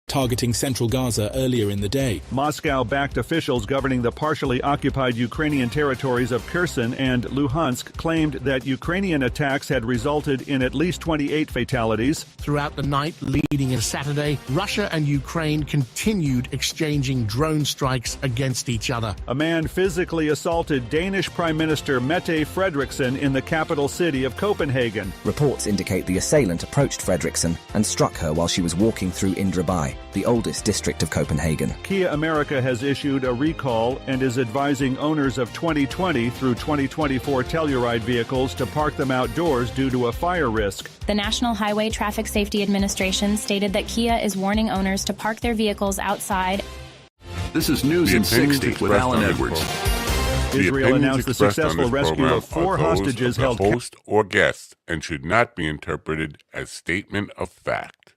targeting central Gaza earlier in the day. Moscow-backed officials governing the partially occupied Ukrainian territories of Kherson and Luhansk claimed that Ukrainian attacks had resulted in at least 28 fatalities. Throughout the night leading into Saturday, Russia and Ukraine continued exchanging drone strikes against each other. A man physically assaulted Danish Prime Minister Mette Frederiksen in the capital city of Copenhagen. Reports indicate the assailant approached Frederiksen and struck her while she was walking through Indre By, the oldest district of Copenhagen. Kia America has issued a recall and is advising owners of 2020 through 2024 Telluride vehicles to park them outdoors due to a fire risk. The National Highway Traffic Safety Administration stated that Kia is warning owners to park their vehicles outside. This is News in 60 with Alan Edwards. Israel announced the successful rescue of 4 hostages held. Host or guest, and should not be interpreted as statement of fact.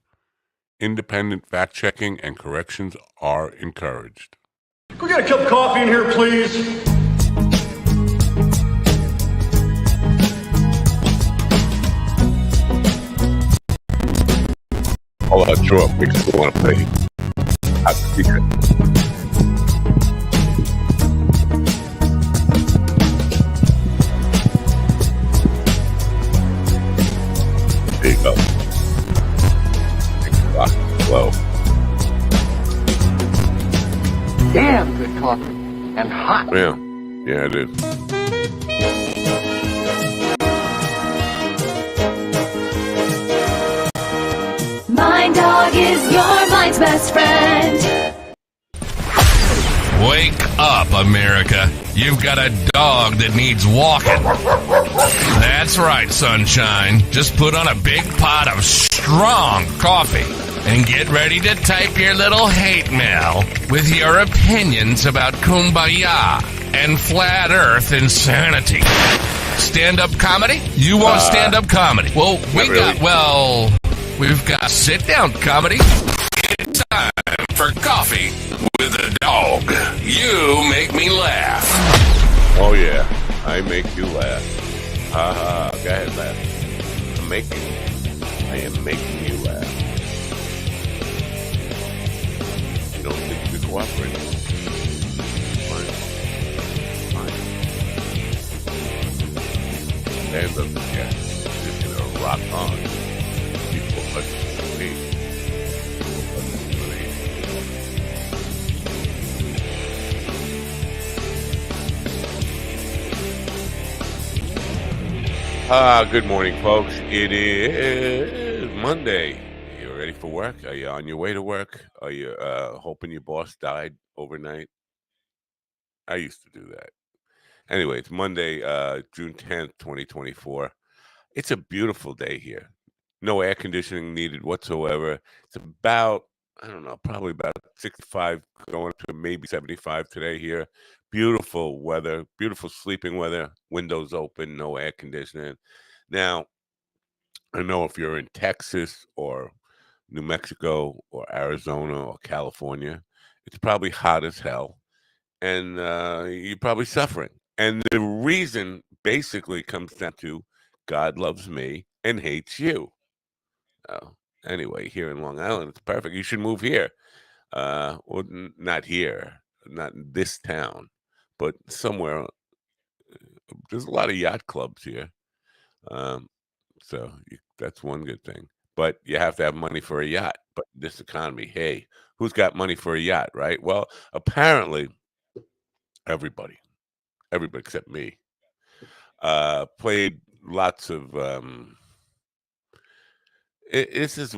Independent fact-checking and corrections are encouraged. Can we get a cup of coffee in here, please? All that show up makes you want to play. Hot secret. There you go. Rock slow. Damn good coffee and hot. Yeah, it is. Mind Dog is your mind's best friend. Wake up, America. You've got a dog that needs walking. That's right, sunshine. Just put on a big pot of strong coffee and get ready to type your little hate mail with your opinions about kumbaya and flat earth insanity. Stand-up comedy? You want stand-up comedy? Well, we've got sit-down comedy. It's time for coffee with a dog. You make me laugh. Oh, yeah. I make you laugh. Ha ha. Go ahead, laugh. I am making you laugh. You don't think you're cooperating. Fine. Stand up, yeah. You're going to rock on. People listen to me. Good morning, folks. It is Monday. You ready for work? Are you on your way to work? Are you hoping your boss died overnight? I used to do that. Anyway, it's Monday, June 10th, 2024. It's a beautiful day here. No air conditioning needed whatsoever. It's about, I don't know, probably about 65 going to maybe 75 today here. Beautiful weather, beautiful sleeping weather, windows open, no air conditioning. Now, I know if you're in Texas or New Mexico or Arizona or California, it's probably hot as hell, and you're probably suffering. And the reason basically comes down to God loves me and hates you. Anyway, here in Long Island, it's perfect. You should move here. Well, not here, not in this town, but somewhere. There's a lot of yacht clubs here. That's one good thing. But you have to have money for a yacht. But this economy, hey, who's got money for a yacht, right? Well, apparently, everybody except me, played lots of. This is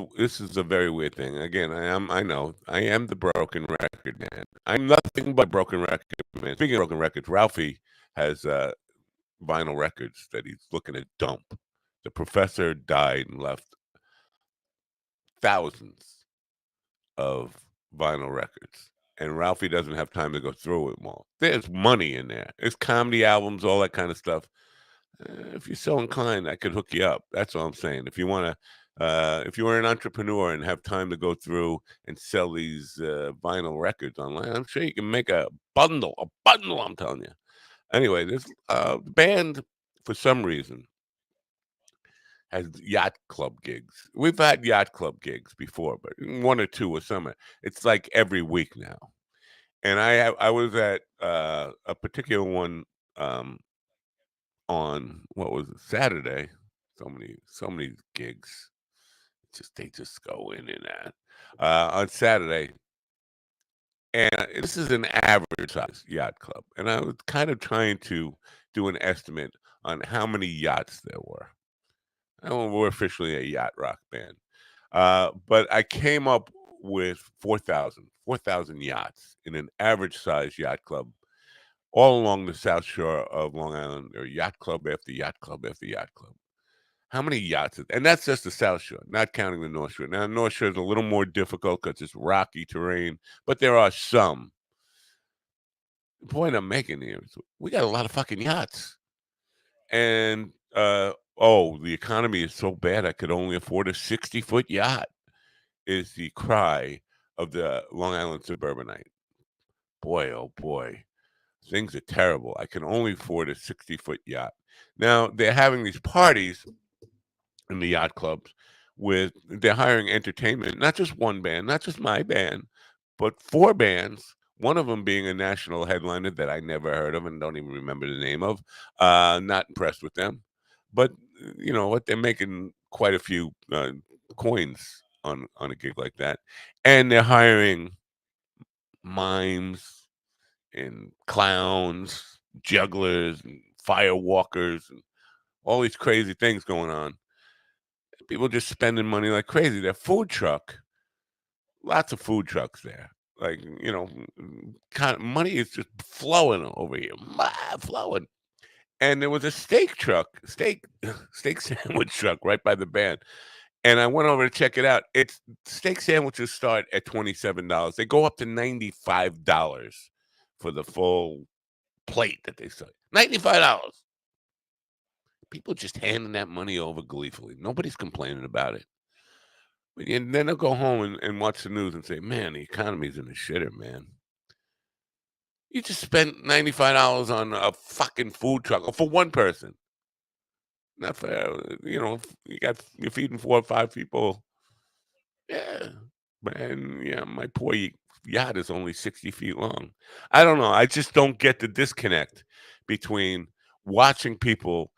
a very weird thing. Again, I know I am the broken record man. I'm nothing but broken record man. Speaking of broken records, Ralphie has vinyl records that he's looking to dump. The professor died and left thousands of vinyl records, and Ralphie doesn't have time to go through them all. There's money in there. There's comedy albums, all that kind of stuff. If you're so inclined, I could hook you up. That's all I'm saying. If you want to, if you were an entrepreneur and have time to go through and sell these vinyl records online, I'm sure you can make a bundle. I'm telling you. Anyway, this band, for some reason, has yacht club gigs. We've had yacht club gigs before, but 1 or 2 a summer. It's like every week now. And I was at a particular one on what was it, Saturday. So many gigs. They just go in and out on Saturday. And this is an average size yacht club. And I was kind of trying to do an estimate on how many yachts there were. We're officially a yacht rock band. But I came up with 4,000 yachts in an average size yacht club all along the South Shore of Long Island. There are yacht club after yacht club after yacht club. How many yachts? And that's just the South Shore, not counting the North Shore. Now, the North Shore is a little more difficult because it's rocky terrain, but there are some. The point I'm making here is we got a lot of fucking yachts. And, the economy is so bad I could only afford a 60-foot yacht is the cry of the Long Island suburbanite. Boy, oh boy, things are terrible. I can only afford a 60-foot yacht. Now, they're having these parties in the yacht clubs they're hiring entertainment, not just one band, not just my band, but 4 bands, one of them being a national headliner that I never heard of and don't even remember the name of. Not impressed with them. But you know what? They're making quite a few coins on a gig like that. And they're hiring mimes and clowns, jugglers, and firewalkers, and all these crazy things going on. People just spending money like crazy. Their food truck, lots of food trucks there. Like, kind of money is just flowing over here, flowing. And there was a steak sandwich truck right by the band. And I went over to check it out. It's steak sandwiches start at $27. They go up to $95 for the full plate that they sell. $95. People just handing that money over gleefully. Nobody's complaining about it. And then they'll go home and watch the news and say, man, the economy's in the shitter, man. You just spent $95 on a fucking food truck for one person. Not for, you're feeding 4 or 5 people. Yeah. Man, yeah, my poor yacht is only 60 feet long. I don't know. I just don't get the disconnect between watching people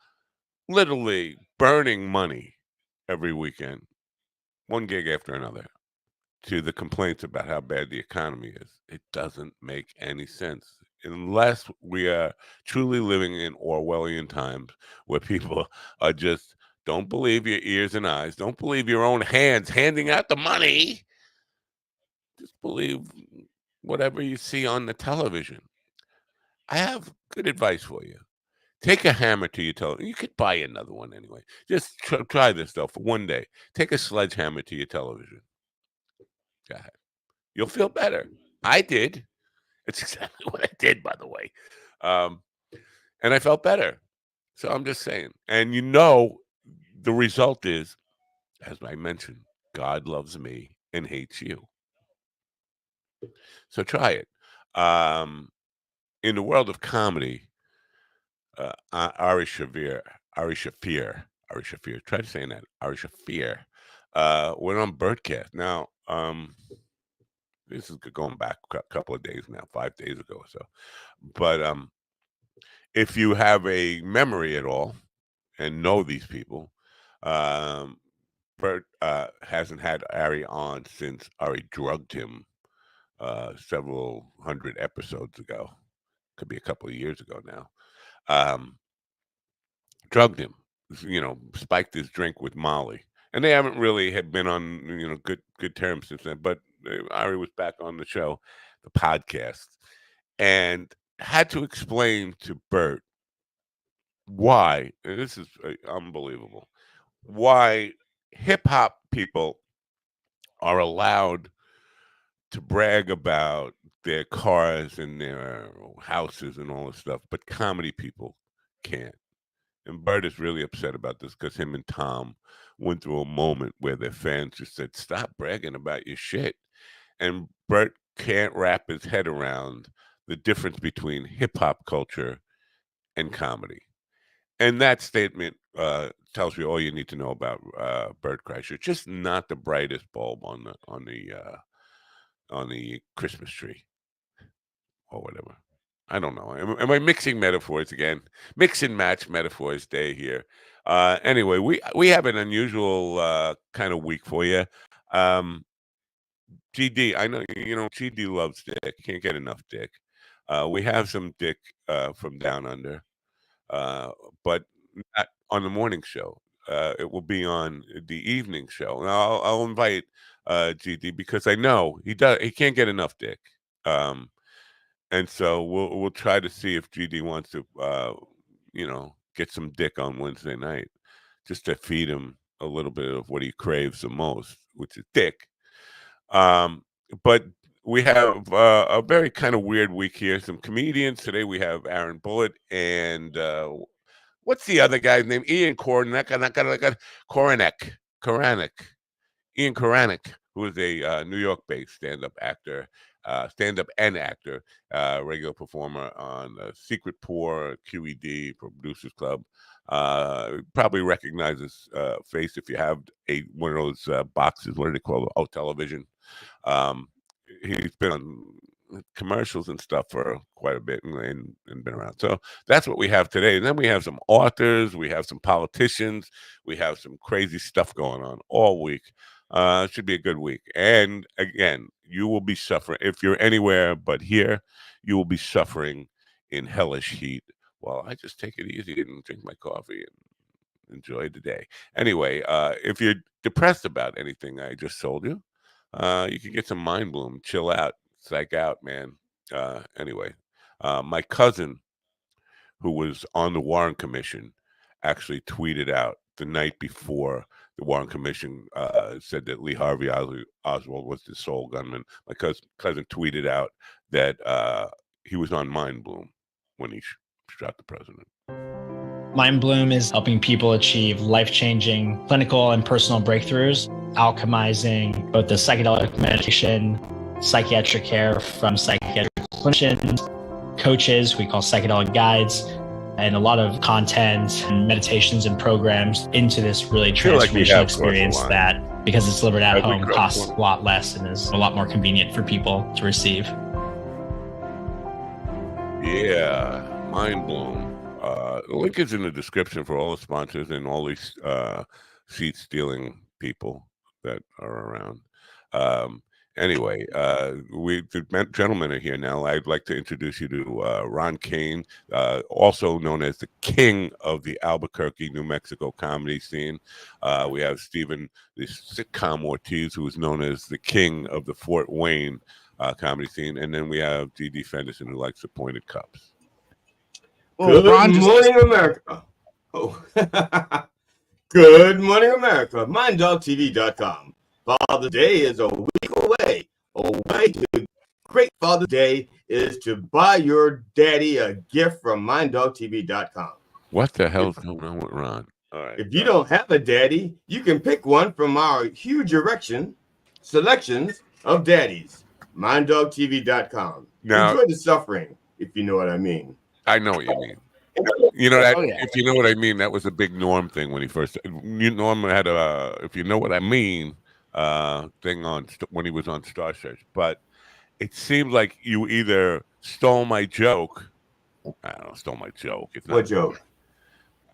literally burning money every weekend, one gig after another, to the complaints about how bad the economy is. It doesn't make any sense unless we are truly living in Orwellian times where people are just, don't believe your ears and eyes, don't believe your own hands handing out the money. Just believe whatever you see on the television. I have good advice for you. Take a hammer to your television. You could buy another one anyway. Just try this, though, for one day. Take a sledgehammer to your television. Go ahead. You'll feel better. I did. It's exactly what I did, by the way. And I felt better. So I'm just saying. And the result is, as I mentioned, God loves me and hates you. So try it. In the world of comedy, Ari Shafir, try to say that, Ari Shafir, went on Birdcast. Now, this is going back a couple of days now, 5 days ago or so. But if you have a memory at all and know these people, Bert hasn't had Ari on since Ari drugged him several hundred episodes ago. Could be a couple of years ago now. Drugged him, spiked his drink with Molly. And they haven't really had been on, good terms since then. But Ari was back on the show, the podcast, and had to explain to Bert why, and this is unbelievable, why hip-hop people are allowed to brag about their cars and their houses and all this stuff, but comedy people can't. And Bert is really upset about this because him and Tom went through a moment where their fans just said, stop bragging about your shit. And Bert can't wrap his head around the difference between hip-hop culture and comedy. And that statement tells you all you need to know about bird crasher. It's just not the brightest bulb on the Christmas tree or whatever. I don't know. Am I mixing metaphors again? Mix and match metaphors day here. Anyway, we have an unusual kind of week for you. GD, I know GD loves dick. Can't get enough dick. We have some dick from down under, but not on the morning show. It will be on the evening show, and I'll invite GD because I know he can't get enough dick. And so we'll try to see if GD wants to get some dick on Wednesday night, just to feed him a little bit of what he craves the most, which is dick. But we have a very kind of weird week here. Some comedians today. We have Aaron Bullitt and what's the other guy's name? Ian Koranek. Ian Koranek, who is a New York-based stand-up actor, stand-up and actor, regular performer on Secret Poor, QED, Producers Club. Probably recognize his face if you have one of those boxes. What do they call it? Oh, television. He's been on commercials and stuff for quite a bit and been around. So that's what we have today. And then we have some authors, we have some politicians, we have some crazy stuff going on all week. Should be a good week. And again, you will be suffering if you're anywhere but here. You will be suffering in hellish heat while I just take it easy and drink my coffee and enjoy the day. Anyway, if you're depressed about anything I just told you, you can get some Mind Bloom, chill out, psych out, man. Anyway, my cousin, who was on the Warren Commission, actually tweeted out the night before the Warren Commission said that Lee Harvey Oswald was the sole gunman. My cousin tweeted out that he was on Mind Bloom when he shot the president. Mind Bloom is helping people achieve life-changing clinical and personal breakthroughs, alchemizing both the psychedelic medication, psychiatric care from psychiatric clinicians, coaches, we call psychedelic guides, and a lot of content and meditations and programs into this really transformational experience that, because it's delivered at home, costs a lot less and is a lot more convenient for people to receive. Yeah, Mind Bloom. The link is in the description for all the sponsors and all these seat-stealing people that are around. Anyway, the gentlemen are here now. I'd like to introduce you to Ron Kane, also known as the king of the Albuquerque, New Mexico comedy scene. We have Stephen, the sitcom Ortiz, who is known as the king of the Fort Wayne comedy scene. And then we have G.D. Fenderson, who likes the pointed cups. Good morning, America. Oh. Good morning, America. MindDogTV.com. Father's Day is a week away. A way to great Father's Day is to buy your daddy a gift from MindDogTV.com. What the hell's going on with Ron? All right. If you don't have a daddy, you can pick one from our huge selections of daddies. MindDogTV.com. Now, enjoy the suffering, if you know what I mean. I know what you mean. You know that if you know what I mean, that was a big Norm thing when he first. Norm had a if you know what I mean thing on when he was on Star Search, but it seemed like you either stole my joke. I don't know, stole my joke. It's not what joke?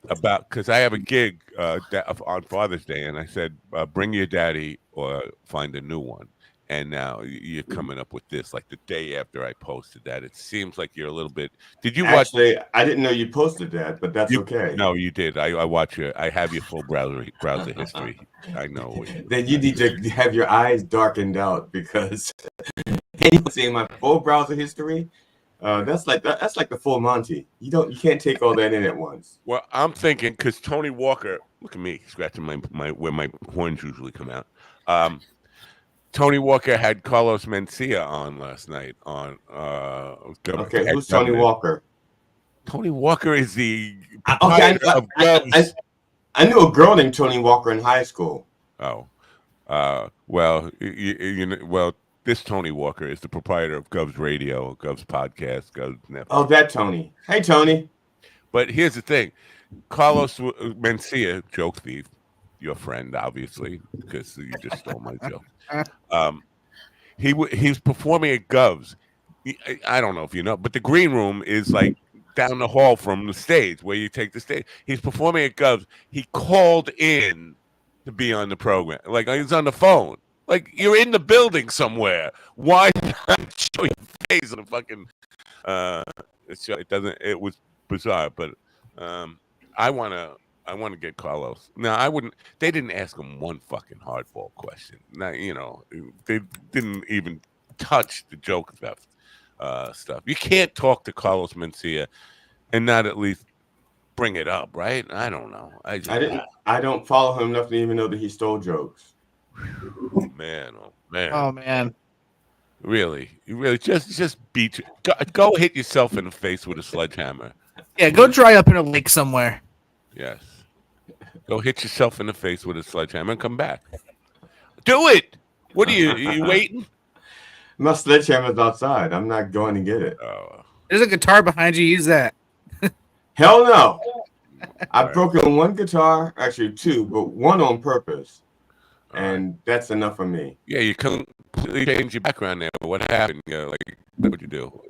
About because I have a gig on Father's Day, and I said, "Bring your daddy or find a new one." And now you're coming up with this like the day after I posted that. It seems like you're a little bit. Did you watch? Actually, I didn't know you posted that, but that's okay. No, you did. I watch your. I have your full browser history. I know. Then you need to have your eyes darkened out because anyone seeing my full browser history, that's like the full Monty. You can't take all that in at once. Well, I'm thinking because Tony Walker. Look at me scratching my where my horns usually come out. Tony Walker had Carlos Mencia on last night on okay, who's Tony Walker? Tony Walker is the I knew a girl named Tony Walker in high school. Oh, well, well, this Tony Walker is the proprietor of Gov's Radio, Gov's podcast, Gov's Network. Oh, that Tony. Hey, Tony. But here's the thing. Carlos Mencia, joke thief, your friend, obviously, because you just stole my joke. He's performing at Gov's. I don't know if you know, but the green room is like down the hall from the stage where you take the stage. He's performing at Gov's. He called in to be on the program. Like he's on the phone. Like you're in the building somewhere. Why not show your face on the fucking show? It doesn't. It was bizarre, but I wanna get Carlos. Now I wouldn't. They didn't ask him one fucking hardball question. Now they didn't even touch the joke stuff. You can't talk to Carlos Mencia and not at least bring it up, right? I don't know. I don't follow him enough to even know that he stole jokes. Oh man! Oh man! Really? You really just beat you. Go hit yourself in the face with a sledgehammer. Yeah, go dry up in a lake somewhere. Yes. Go hit yourself in the face with a sledgehammer and come back. Do it. What are you waiting? My sledgehammer's outside. I'm not going to get it. There's a guitar behind you. Use that. Hell no. I've broken one guitar, actually two, but one on purpose. And that's enough for me. Yeah, you completely changed your background there. But what happened? Like, what'd you do?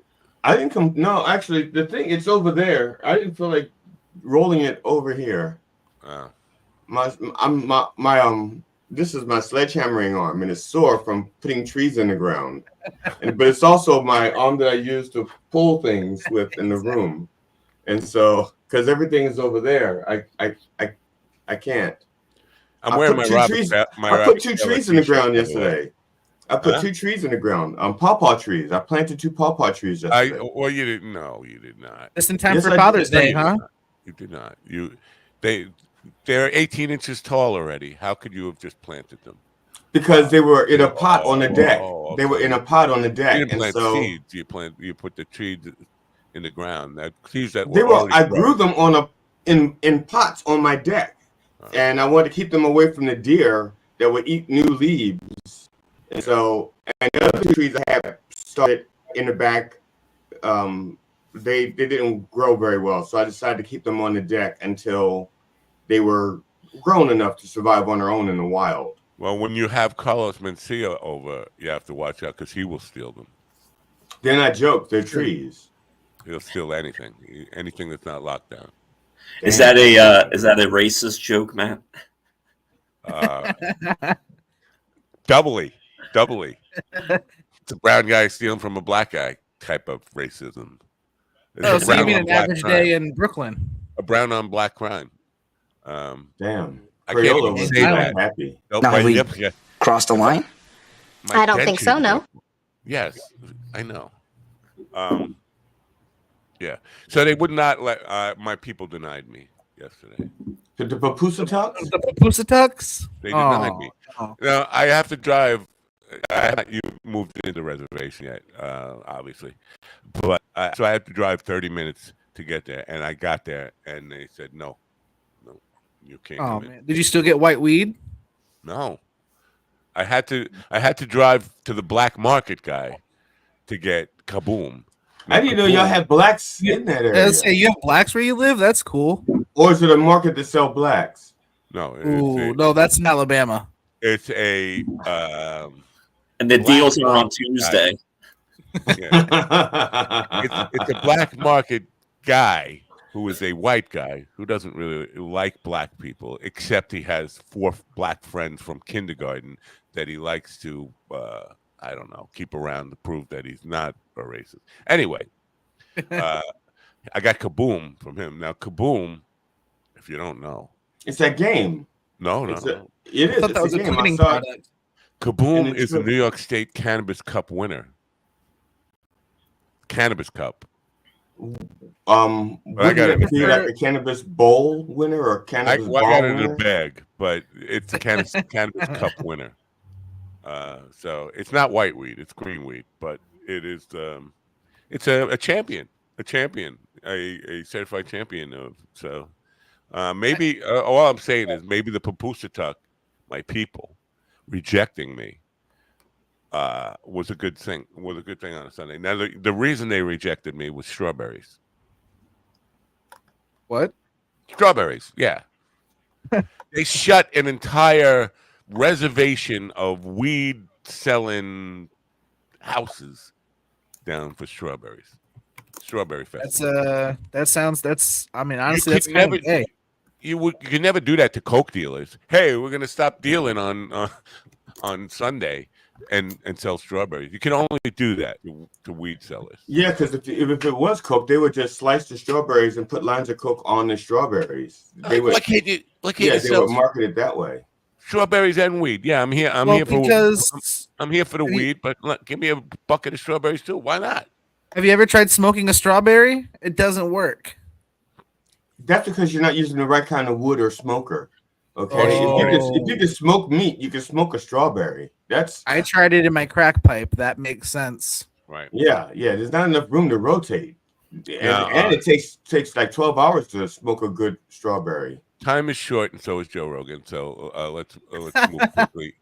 I didn't come. No, actually, the thing, it's over there. I didn't feel like rolling it over here. This is my sledgehammering arm, and it's sore from putting trees in the ground. But it's also my arm that I use to pull things with in the room. And so, because everything is over there, I can't. I'm wearing my trees. I put two trees in the ground yesterday. I put 2 trees in the ground. Pawpaw trees. I planted 2 pawpaw trees yesterday. Well, you didn't. No, you did not. Just in time for Father's Day, huh? You did not. They're 18 inches tall already. How could you have just planted them? Because they were in a pot on the deck. Okay. They were in a pot on the deck. You didn't plant seeds. You put the trees in the ground. Trees that I grew them in pots on my deck, and I wanted to keep them away from the deer that would eat new leaves. And so, and the other trees I have started in the back, they didn't grow very well. So I decided to keep them on the deck until they were grown enough to survive on their own in the wild. Well, when you have Carlos Mencia over, you have to watch out because he will steal them. They're not jokes; they're trees. He'll steal anything that's not locked down. Is that a racist joke, Matt? Doubly. It's a brown guy stealing from a black guy type of racism. So you mean an average day in Brooklyn? A brown on black crime. Damn. I can't even say that. Happy. Now we crossed the line? I don't think so, no. Yes, I know. Yeah. So they would not let my people denied me yesterday. The Papusatucks? The Papusatucks? They denied me. Now I have to drive. You moved into the reservation yet, obviously, but so I have to drive 30 minutes to get there, and I got there, and they said no, you can't. Oh man, did you still get white weed? No, I had to drive to the black market guy to get Kaboom. I didn't know y'all had blacks in that area. Let's say you have blacks where you live. That's cool. Or is it a market to sell blacks? No. No, that's in Alabama. It's a. And the deals are on Tuesday. Yeah. It's a black market guy who is a white guy who doesn't really like black people, except he has 4 black friends from kindergarten that he likes to, I don't know, keep around to prove that he's not a racist. Anyway, I got Kaboom from him. Now, Kaboom, if you don't know. It's that game. No. It is. I thought that was a cleaning product. Kaboom is the New York State Cannabis Cup winner. Cannabis Cup. I got it. Be like a cannabis bowl winner or cannabis ball I got it winner? in a bag, but it's a cannabis Cup winner. So it's not white weed; it's green weed, but it is. It's a champion, a certified champion of. So maybe all I'm saying is maybe the Papusatuck, my people, rejecting me was a good thing. Was a good thing on a Sunday. Now the reason they rejected me was strawberries. What? Strawberries, yeah. They shut an entire reservation of weed selling houses down for strawberries. Strawberry festival. That's I mean, honestly, You that's could kind never of gay. you could never do that to coke dealers. Hey, we're gonna stop dealing on Sunday and sell strawberries. You can only do that to weed sellers. Yeah, because if it was coke, they would just slice the strawberries and put lines of coke on the strawberries. They would. Why can't you They would market it that way. Strawberries and weed. Yeah, I'm here. I'm here for the weed, but give me a bucket of strawberries too. Why not? Have you ever tried smoking a strawberry? It doesn't work. That's because you're not using the right kind of wood or smoker. Okay, if you can smoke meat, you can smoke a strawberry. I tried it in my crack pipe. That makes sense. Right. Yeah. There's not enough room to rotate, and it takes like 12 hours to smoke a good strawberry. Time is short, and so is Joe Rogan. So let's move quickly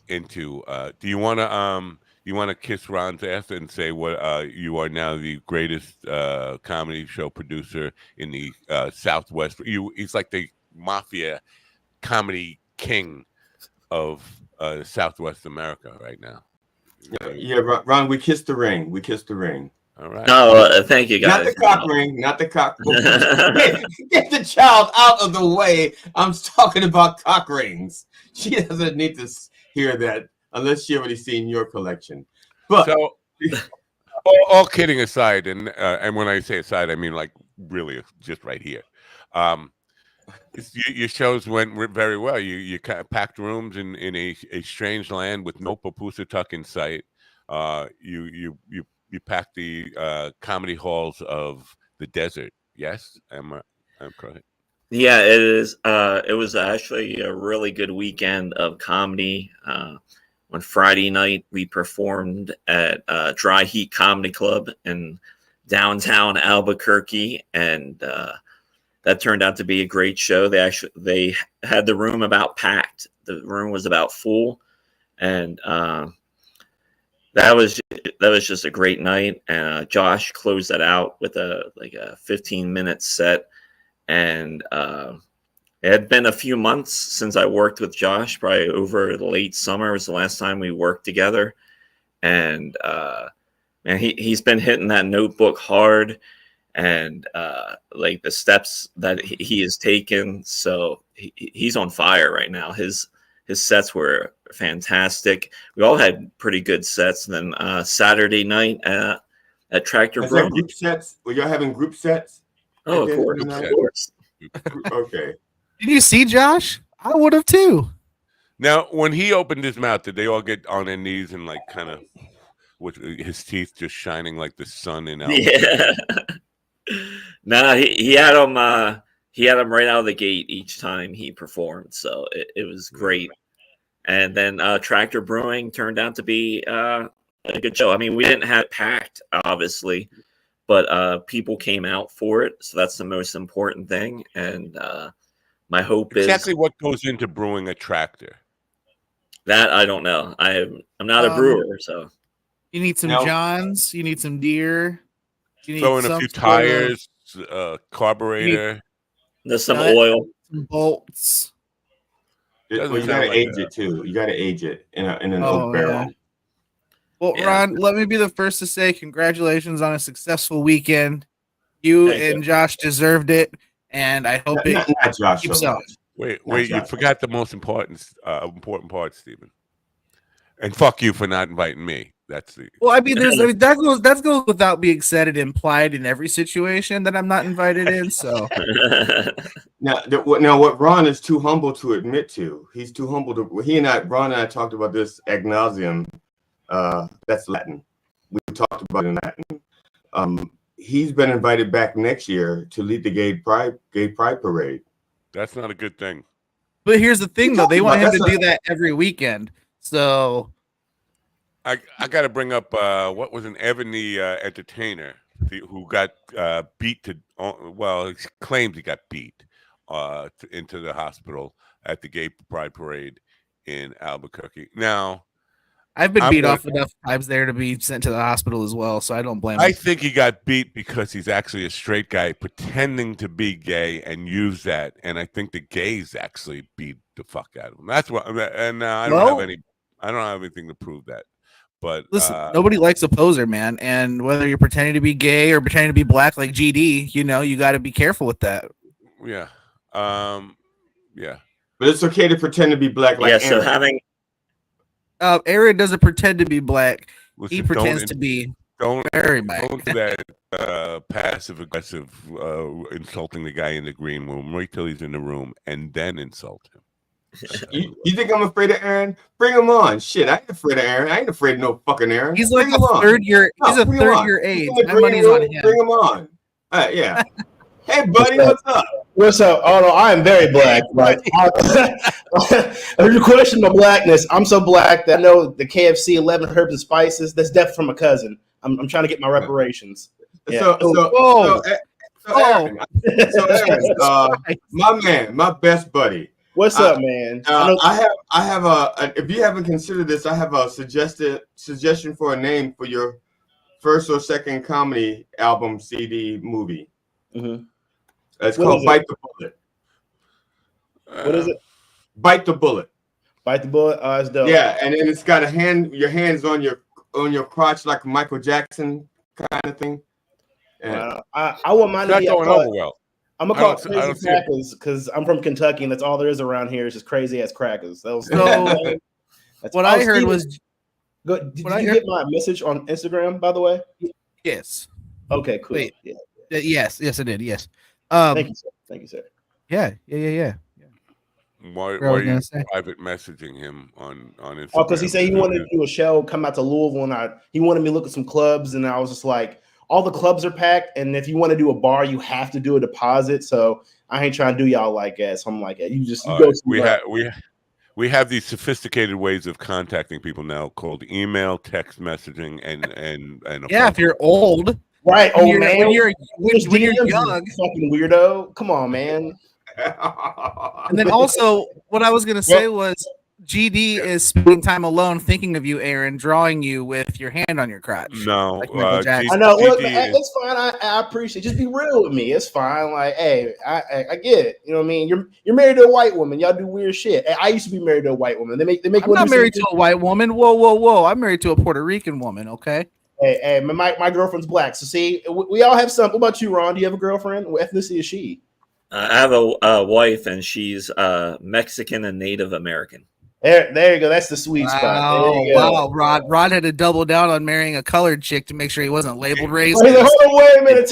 into. Do you want to kiss Ron's ass and say what you are now the greatest comedy show producer in the Southwest? He's like the mafia comedy king of Southwest America right now. Yeah, Ron, we kissed the ring. We kissed the ring. All right. No, thank you, guys. Not the cock ring. Not the cock. Get the child out of the way. I'm talking about cock rings. She doesn't need to hear that unless she already seen your collection. But so, all kidding aside, and when I say aside, I mean like really just right here. Your shows went very well. You kind of packed rooms in a strange land with no Papoosatuck in sight. You packed the comedy halls of the desert. Yes, I'm correct. Yeah, it is. It was actually a really good weekend of comedy. On Friday night, we performed at Dry Heat Comedy Club in downtown Albuquerque, and that turned out to be a great show. They had the room about packed. The room was about full, and that was just a great night. And Josh closed that out with a 15-minute set. And it had been a few months since I worked with Josh. Probably over the late summer was the last time we worked together. And man, he's been hitting that notebook hard, and like the steps that he has taken. So he's on fire right now. His sets were fantastic. We all had pretty good sets. And then Saturday night at Tractor Bro. Group sets? Were y'all having group sets? Oh, of course. Okay. Did you see Josh? I would have too. Now, when he opened his mouth, did they all get on their knees and like kind of with his teeth just shining like the sun in Albuquerque? Yeah. No, he had him. He had him right out of the gate each time he performed, so it was great. And then Tractor Brewing turned out to be a good show. I mean, we didn't have it packed, obviously, but people came out for it, so that's the most important thing. And my hope is exactly what goes into brewing a tractor. That I don't know. I'm not a brewer, so you need some Johns, you need some deer, you need throw in a few tires, carburetor, there's some oil, some bolts. Well, you gotta age it too. You gotta age it in an oak barrel. Yeah. Well, Ron, let me be the first to say congratulations on a successful weekend. You and Josh deserved it, and I hope not Josh keeps so up. Wait, you forgot the most important part, Stephen. And fuck you for not inviting me. That's the well. I mean, that goes without being said and implied in every situation that I'm not invited in. So now what Ron is too humble to admit to. He's too humble to. Ron and I talked about this ad nauseum. That's Latin. We talked about it in Latin. He's been invited back next year to lead the gay pride parade. That's not a good thing. But here's the thing, though. They want him to do that every weekend. So I got to bring up what was an Evan the entertainer who got beat to. Well, he claims he got beat into the hospital at the gay pride parade in Albuquerque. Now, I've been beat off enough times there to be sent to the hospital as well, so I don't blame him. I think he got beat because he's actually a straight guy pretending to be gay and use that. And I think the gays actually beat the fuck out of him. That's what. And I don't have anything to prove that. But listen, nobody likes a poser, man. And whether you're pretending to be gay or pretending to be black like GD, you got to be careful with that. Yeah. Yeah. But it's okay to pretend to be black like Aaron. So having Aaron doesn't pretend to be black. Listen, he pretends to be very black. Don't do that passive aggressive insulting the guy in the green room. Wait till he's in the room and then insult him. You think I'm afraid of Aaron? Bring him on. Shit, I ain't afraid of Aaron. I ain't afraid of no fucking Aaron. He's like a third year. He's a third year age. My money's on him. Bring him on. Yeah. Hey, buddy, what's up? What's up? Oh no, I am very black. Like, if you question my blackness, I'm so black that I know the KFC 11 herbs and spices. That's death from a cousin. I'm trying to get my reparations. Yeah. So Aaron, my man, my best buddy. What's up, man? I have a. If you haven't considered this, I have a suggestion for a name for your first or second comedy album, CD, movie. Mm-hmm. It's called Bite the Bullet. What is it? Bite the Bullet. Bite the Bullet. Oh, that's dope. Yeah, and then it's got your hands on your crotch like a Michael Jackson kind of thing. And I wouldn't mind not going over well. I'm gonna call it crazy crackers because I'm from Kentucky and that's all there is around here is just crazy ass crackers. That was what I heard was. Did you get my message on Instagram, by the way? Yes. Okay, cool. Wait. Yeah. Yes, I did. Yes. Thank you, sir. Yeah. Why are you private messaging him on Instagram? Oh, because he said he wanted to do a show, come out to Louisville, and he wanted me to look at some clubs, and I was just like, all the clubs are packed, and if you want to do a bar, you have to do a deposit. So I ain't trying to do y'all like that. So I'm like, you go. We have these sophisticated ways of contacting people now called email, text messaging, and if you're old. Right, when you're young, fucking weirdo. Come on, man. And then also, what I was gonna say was, GD is spending time alone thinking of you, Aaron, drawing you with your hand on your crotch. No, like I know. Look, man, it's fine. I appreciate it. Just be real with me. It's fine. Like, hey, I get it. You know what I mean? You're married to a white woman. Y'all do weird shit. I used to be married to a white woman. They make. I'm not married to a white woman. Whoa! I'm married to a Puerto Rican woman. Okay. Hey, my girlfriend's black. So see, we all have some. What about you, Ron? Do you have a girlfriend? What ethnicity is she? I have a wife, and she's Mexican and Native American. There you go. That's the sweet spot. Wow, Rod had to double down on marrying a colored chick to make sure he wasn't labeled racist. Hold on, wait a minute.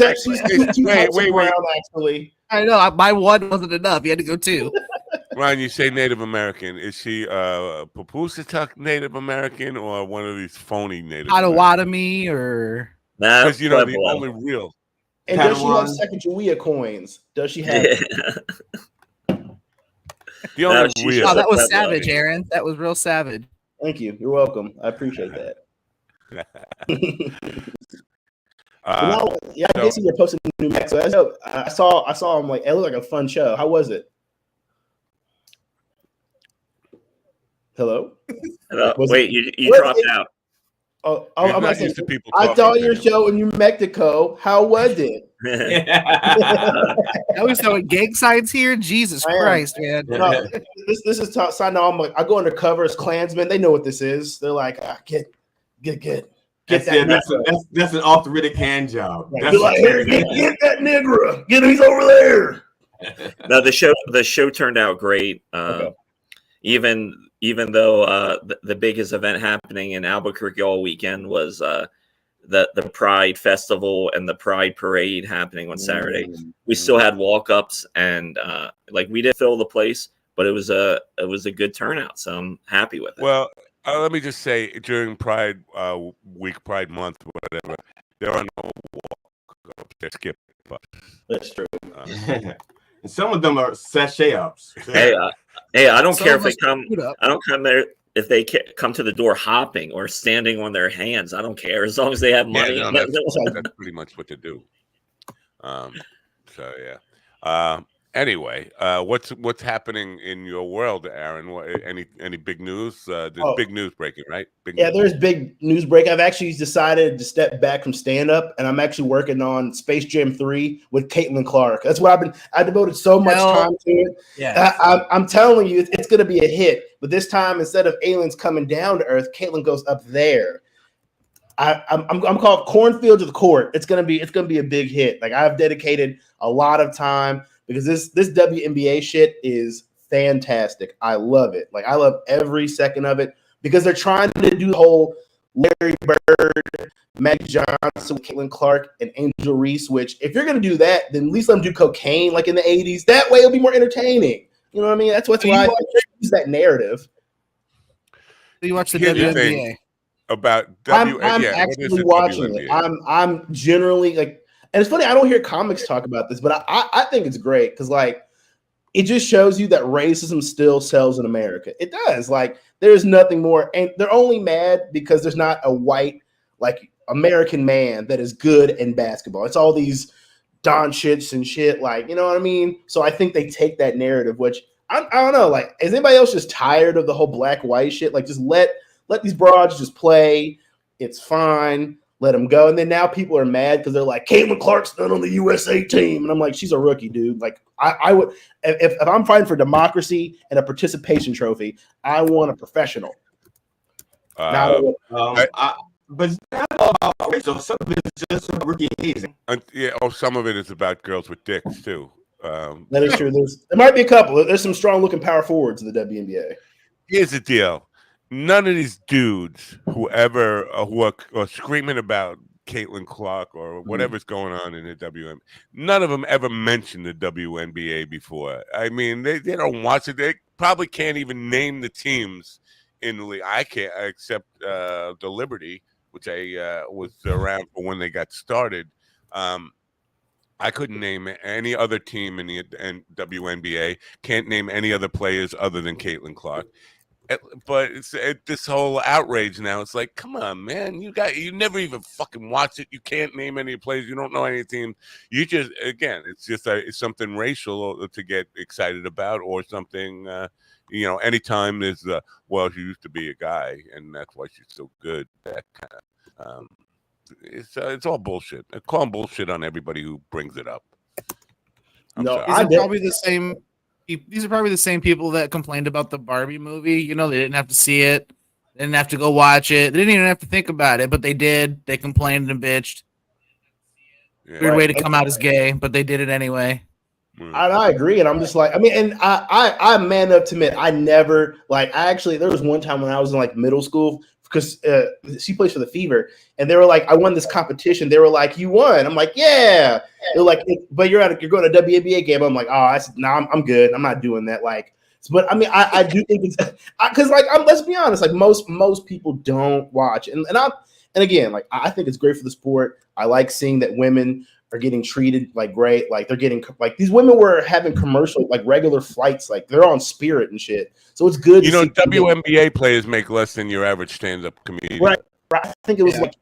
Wait. Actually, I know my one wasn't enough. You had to go two. Ryan, you say Native American. Is she Papoosatuck Native American or one of these phony Native Potawatomi or? Because the only real. And does she have Sacagawea coins? Does she have? The only real. Oh, that was savage, Aaron. That was real savage. Thank you. You're welcome. I appreciate that. I guess you're posting New Mexico. I saw him like it looked like a fun show. How was it? Hello? Wait, you dropped out. Oh, I'm not used to people. I saw your show in New Mexico. How was it? Are we showing gang signs here? Jesus Christ, man! No, this is sign. I'm like, I go undercover as Klansmen. They know what this is. They're like, get That's an off the Riddick hand job. Right. Like, hey, get that nigger. Get him. He's over there. No, the show turned out great. Okay. Even though the biggest event happening in Albuquerque all weekend was the Pride Festival and the Pride Parade happening on Saturday. We still had walk-ups and we didn't fill the place, but it was a good turnout. So I'm happy with it. Well, let me just say during Pride Week, Pride Month, whatever, there are no walk-ups. They're skip ups. That's true. And some of them are sachet ups. Hey, I don't care if they come. I don't come there if they come to the door hopping or standing on their hands. I don't care as long as they have money. Yeah, that's pretty much what they do. So yeah. Anyway, what's happening in your world, Aaron? Any big news? There's big news breaking, right? There's big news break. I've actually decided to step back from stand-up, and I'm actually working on Space Jam 3 with Caitlin Clark. That's what I devoted so much time to it. Yeah, I'm telling you, it's going to be a hit. But this time, instead of aliens coming down to Earth, Caitlin goes up there. I'm called Cornfields of the Court. It's gonna be a big hit. Like, I've dedicated a lot of time because this WNBA shit is fantastic. I love it. Like, I love every second of it because they're trying to do the whole Larry Bird, Maggie Johnson, Caitlin Clark, and Angel Reese. Which, if you're gonna do that, then at least let them do cocaine like in the '80s. That way, it'll be more entertaining. You know what I mean? That's why I use that narrative. So you watch the WNBA. About I'm actually watching it. I'm generally like, and it's funny, I don't hear comics talk about this, but I think it's great because, like, it just shows you that racism still sells in America. It does. Like, there's nothing more, and they're only mad because there's not a white, like, American man that is good in basketball. It's all these Don shits and shit, like, you know what I mean? So I think they take that narrative, which I don't know. Like, is anybody else just tired of the whole black-white shit? Like, just let these broads just play. It's fine. Let them go. And then now people are mad because they're like, Caitlin Clark's not on the USA team. And I'm like, she's a rookie, dude. Like, I would, if I'm fighting for democracy and a participation trophy, I want a professional. But it's not all about race. So some of it's just rookie hazing. Some of it is about girls with dicks too. That is true. There might be a couple. There's some strong looking power forwards in the WNBA. Here's the deal. None of these dudes who are screaming about Caitlin Clark or whatever's going on in the WNBA, none of them ever mentioned the WNBA before. I mean, they don't watch it. They probably can't even name the teams in the league. I can't, except the Liberty, which I was around for when they got started. I couldn't name any other team in the WNBA. Can't name any other players other than Caitlin Clark. But it's this whole outrage now. It's like, come on, man! You never even fucking watched it. You can't name any players. You don't know any team. You just, again, it's just it's something racial to get excited about, or something. Anytime there's well, she used to be a guy, and that's why she's so good. That kind of it's all bullshit. I call them bullshit on everybody who brings it up. These are probably the same. These are probably the same people that complained about the Barbie movie. You know, they didn't have to see it. They didn't have to go watch it. They didn't even have to think about it, but they did. They complained and bitched. Yeah. Weird way to come out as gay, but they did it anyway. I agree, and I'm just like, I mean, and I'm man up to admit, I never, like, there was one time when I was in, like, middle school, because she plays for the Fever, and they were like, I won this competition. They were like, you won. I'm like, yeah. They're like, but you're going to a WNBA game. I'm like, I'm good. I'm not doing that. Like, but I mean, I do think it's because, like, let's be honest, like, most people don't watch, and again, like, I think it's great for the sport. I like seeing that women are getting treated like great. Like, they're getting, like, these women were having commercial, like, regular flights, like, they're on Spirit and shit. So it's good. WNBA players make less than your average stand-up comedian. Right. I think it was like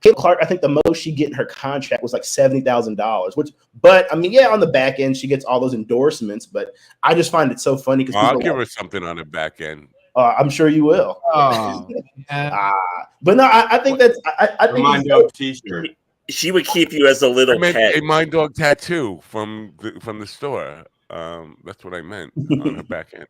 Caitlin Clark. I think the most she get in her contract was like $70,000. But I mean, yeah, on the back end she gets all those endorsements. But I just find it so funny because I'll give her something on the back end. I'm sure you will. But no, I think that's. I think Mind Dog T-shirt. She would keep you as a little pet. A Mind Dog tattoo from the store. That's what I meant on her back end.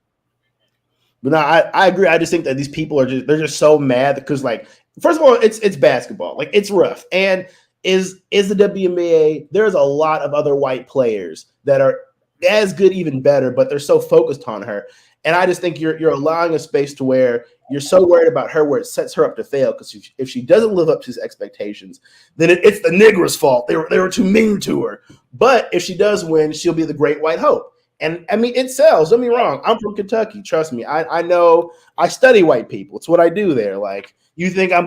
But no, I agree. I just think that these people they're just so mad because, like, first of all, it's basketball. Like, it's rough. And is the WNBA, there's a lot of other white players that are as good, even better, but they're so focused on her. And I just think you're allowing a space to where you're so worried about her where it sets her up to fail. Because if she doesn't live up to his expectations, then it's the Negroes' fault. They were too mean to her. But if she does win, she'll be the great white hope. And I mean, it sells. Don't be wrong. I'm from Kentucky. Trust me. I know. I study white people. It's what I do there. Like, you think I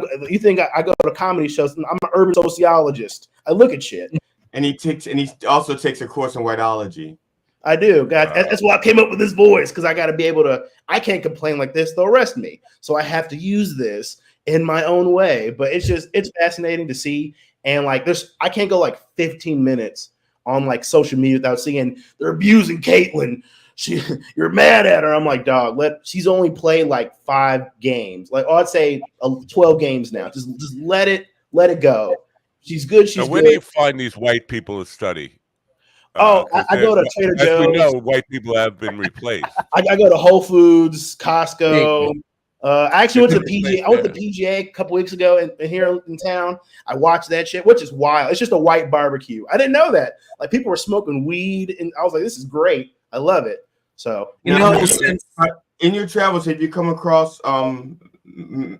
go to comedy shows? I'm an urban sociologist. I look at shit. And he also takes a course in whiteology. I do. God, that's why I came up with this voice, because I got to be able to. I can't complain like this. They'll arrest me. So I have to use this in my own way. But it's fascinating to see. And, like, I can't go like 15 minutes on like social media without seeing they're abusing Caitlyn. You're mad at her. I'm like, dog, she's only played like 5 games. Like, I'd say 12 games now. Just let it go. She's good. She's now, where good. do you find these white people to study? I go to Trader Joe's. As we know, white people have been replaced. I go to Whole Foods, Costco. I actually went to the PGA. I went to the PGA a couple weeks ago and here in town. I watched that shit, which is wild. It's just a white barbecue. I didn't know that. Like, people were smoking weed, and I was like, this is great. I love it. So, in your travels, have you come across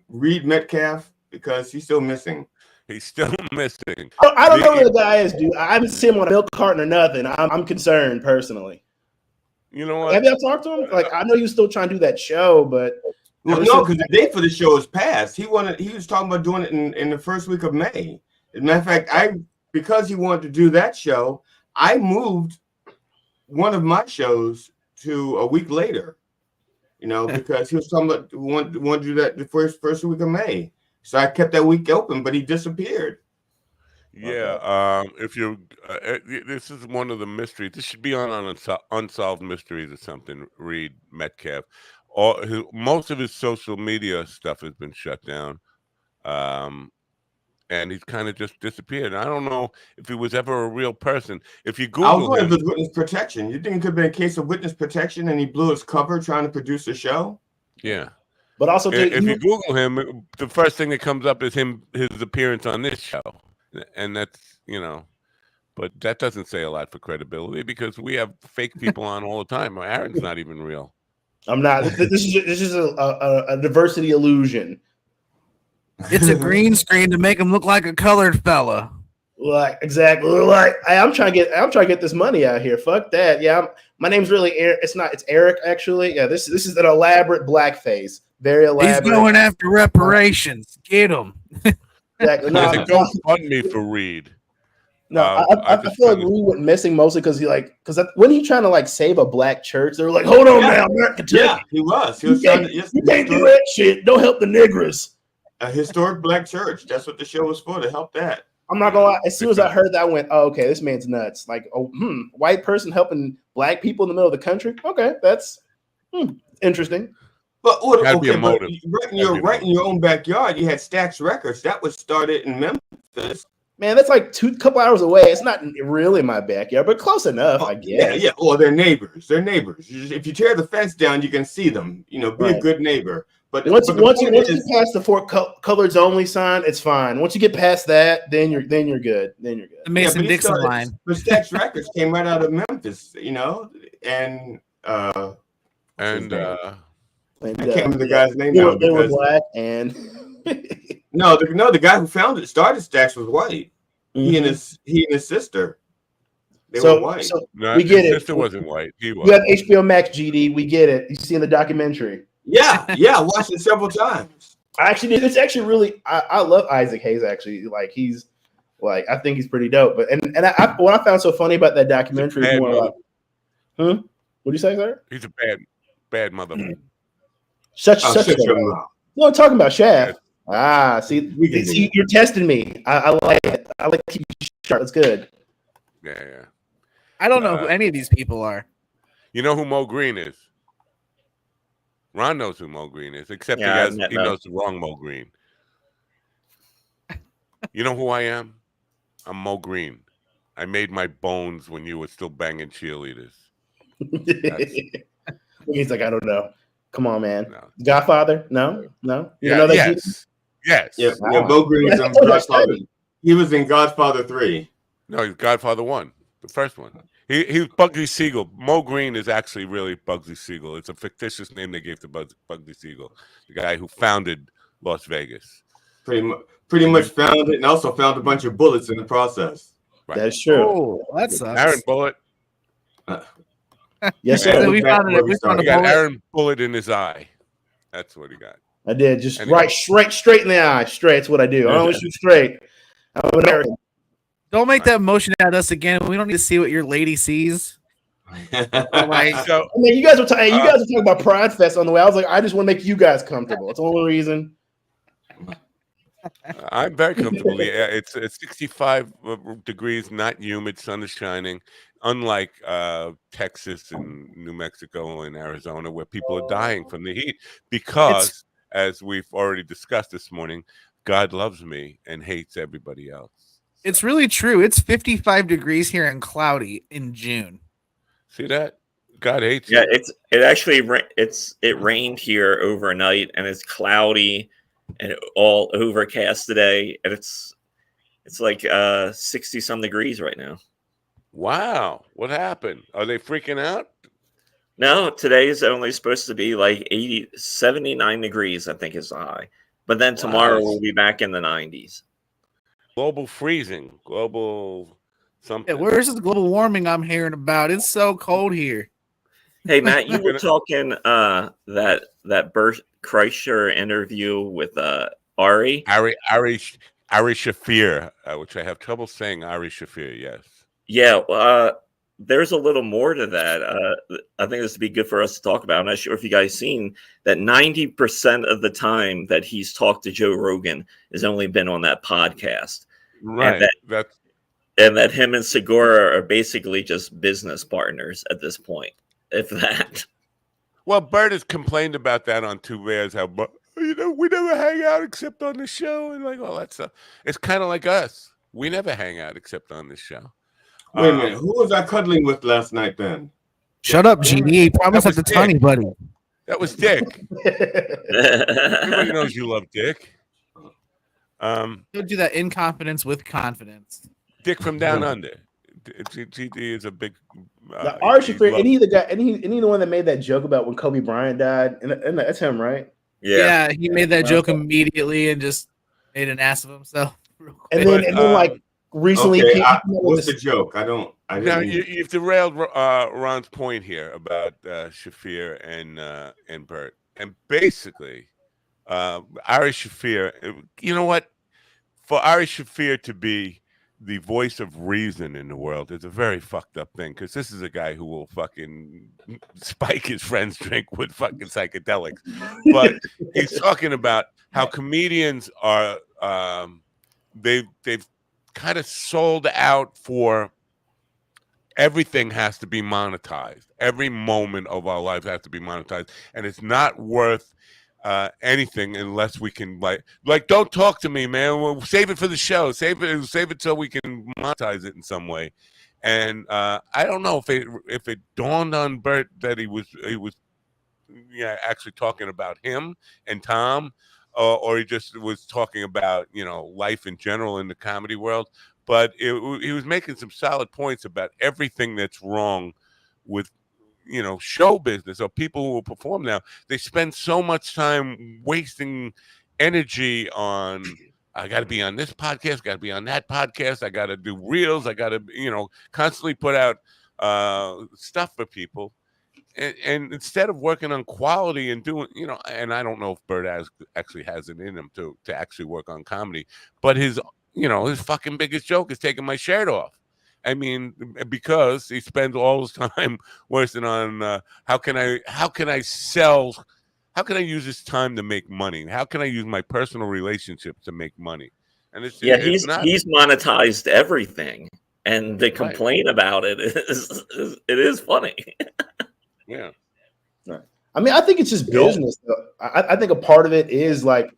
Reed Metcalf? Because he's still missing. He's still missing. I don't know who the guy is, dude. I haven't seen him on a milk carton or nothing. I'm concerned personally. You know what? Have y'all talked to him? Like, I know you're still trying to do that show, but well, no, because the date for the show is passed. He was talking about doing it in the first week of May. As a matter of fact, because he wanted to do that show, I moved one of my shows to a week later. You know, because he was talking about want to do that the first week of May. So I kept that week open, but he disappeared. Yeah, if you're, this is one of the mysteries. This should be on Unsolved Mysteries or something. Reed Metcalf. Most of his social media stuff has been shut down, and he's kind of just disappeared. I don't know if he was ever a real person. If you Google I was wondering him, if it was witness protection. You think it could be a case of witness protection, and he blew his cover trying to produce a show? Yeah. But also, if you Google him, the first thing that comes up is his appearance on this show, and that's, but that doesn't say a lot for credibility because we have fake people on all the time. Aaron's not even real. I'm not. This is a diversity illusion. It's a green screen to make him look like a colored fella. Like, exactly. Like, I'm trying to get this money out here. Fuck that. Yeah, my name's really Eric. It's Eric actually. Yeah, this is an elaborate blackface. Very elaborate. He's going after reparations. Get him. Exactly. No, don't fund me for Reed. No, I feel like Reed went missing mostly because when he trying to like save a black church, they were like, "Hold on, now, Kentucky." Yeah, he was. He was trying to. You can't do that shit. Don't help the niggers. A historic black church. That's what the show was for, to help that. I'm not gonna lie. As soon as I heard that, I went, "Oh, okay, this man's nuts." Like, white person helping black people in the middle of the country. Okay, that's interesting. But right in your own backyard, you had Stax Records. That was started in Memphis. Man, that's like couple hours away. It's not really my backyard, but close enough, I guess. Yeah. Well, they're neighbors. If you tear the fence down, you can see them. Be a good neighbor. But once you pass the Fort Colors Only sign, it's fine. Once you get past that, then you're good. The Mason-Dixon line. But Stax Records came right out of Memphis, and I can't remember the guy's name now. They were black, and no, the guy who started Stax was white. Mm-hmm. He and his sister. They were white. So we get it. His sister wasn't white. He was. You have HBO Max, GD. We get it. You see in the documentary. Yeah. I watched it several times. I actually did. It's actually really. I love Isaac Hayes. Actually, like he's like I think he's pretty dope. But what I found so funny about that documentary is more like, What do you say, sir? He's a bad mother. Such a no, I'm talking about Shaft. See, you're testing me. I like it. I like to keep you sharp. That's good. Yeah. I don't know who any of these people are. You know who Mo Green is? Ron knows who Mo Green is, except he knows the wrong Mo Green. You know who I am? I'm Mo Green. I made my bones when you were still banging cheerleaders. He's like, I don't know. Come on, man. No. Godfather? No. Yes. Yeah, Mo Green is on Godfather. He was in Godfather 3. No, he's Godfather 1, the first one. He was Bugsy Siegel. Mo Green is actually really Bugsy Siegel. It's a fictitious name they gave to Bugsy Siegel, the guy who founded Las Vegas. Pretty much founded it, and also found a bunch of bullets in the process. Right. That's true. Oh, that sucks. Aaron Bullet. Yes, sir. We found he got Aaron Bullet in his eye. That's what he got. I did. Just straight in the eye. Straight. That's what I do. I always shoot straight. I'm American. Don't make that motion at us again. We don't need to see what your lady sees. You guys were talking about Pride Fest on the way. I was like, I just want to make you guys comfortable. That's the only reason. I'm very comfortable. Yeah, it's 65 degrees, not humid. Sun is shining. Unlike Texas and New Mexico and Arizona, where people are dying from the heat, because, as we've already discussed this morning, God loves me and hates everybody else. It's really true. It's 55 degrees here and cloudy in June. See that? God hates Yeah, you. it rained here overnight, and it's cloudy and all overcast today, and it's like 60 some degrees right now. Wow, what happened? Are they freaking out? No, today is only supposed to be like 79 degrees, I think is the high. But then tomorrow we'll be back in the 90s. Global freezing, global something. Yeah, where's this global warming I'm hearing about? It's so cold here. Hey Matt, you were talking that Bert Kreischer interview with Ari Shafir, which I have trouble saying. Ari Shafir, yes. Yeah, there's a little more to that. I think this would be good for us to talk about. I'm not sure if you guys seen that 90% of the time that he's talked to Joe Rogan has only been on that podcast. Right. And that him and Segura are basically just business partners at this point, if that. Well, Bert has complained about that on Two Bears, how, we never hang out except on the show. And like, all that stuff. It's kind of like us. We never hang out except on this show. Wait a minute. Who was I cuddling with last night then? Shut up, Genie. Promise not to tell anybody. That was Dick. Everybody knows you love Dick. Don't do that in confidence with confidence. Dick from Down Under. GD is a big. Ari Shafir, any the one that made that joke about when Kobe Bryant died, and that's him, right? Yeah, he made that joke immediately and just made an ass of himself. And then like recently, what's the joke? Now you've derailed Ron's point here about Shafir and Bert, and basically, Ari Shafir. You know what? For Ari Shafir to be the voice of reason in the world is a very fucked up thing, because this is a guy who will fucking spike his friend's drink with fucking psychedelics. But he's talking about how comedians are they've kind of sold out for everything has to be monetized. Every moment of our lives has to be monetized, and it's not worth anything unless we can like don't talk to me, man. We'll save it for the show. Save it so we can monetize it in some way. And I don't know if it dawned on Bert that he was actually talking about him and Tom, or he just was talking about life in general in the comedy world. But he was making some solid points about everything that's wrong with show business, or people who will perform now. They spend so much time wasting energy on, I got to be on this podcast, got to be on that podcast, I got to do reels, I got to, constantly put out stuff for people. And instead of working on quality and doing, and I don't know if Bert actually has it in him to actually work on comedy, but his fucking biggest joke is taking my shirt off. I mean, because he spends all his time working on how can I use this time to make money? How can I use my personal relationships to make money? And he's monetized everything, and the complaint about it is funny. Yeah. I mean, I think it's just business. I think a part of it is like,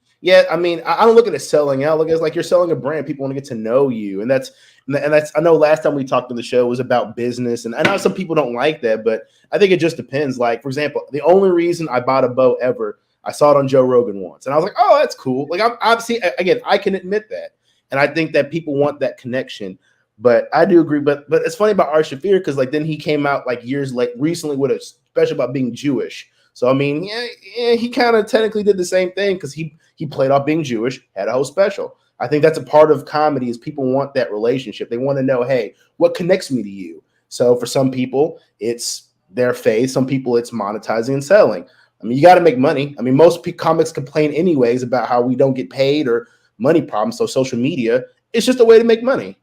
I mean, I don't look at it selling out. Look at it like you're selling a brand. People want to get to know you, and that's. I know last time we talked on the show was about business, and I know some people don't like that, but I think it just depends. Like, for example, the only reason I bought a boat ever, I saw it on Joe Rogan once, and I was like, oh, that's cool. Like, I'm obviously, again, I can admit that, and I think that people want that connection. But I do agree. But it's funny about Ari Shafir, because like then he came out like years recently with a special about being Jewish. So I mean, yeah, he kind of technically did the same thing, because he played off being Jewish, had a whole special. I think that's a part of comedy, is people want that relationship. They want to know, hey, what connects me to you? So for some people, it's their faith. Some people, it's monetizing and selling. I mean, you got to make money. I mean, most comics complain anyways about how we don't get paid or money problems. So social media, it's just a way to make money.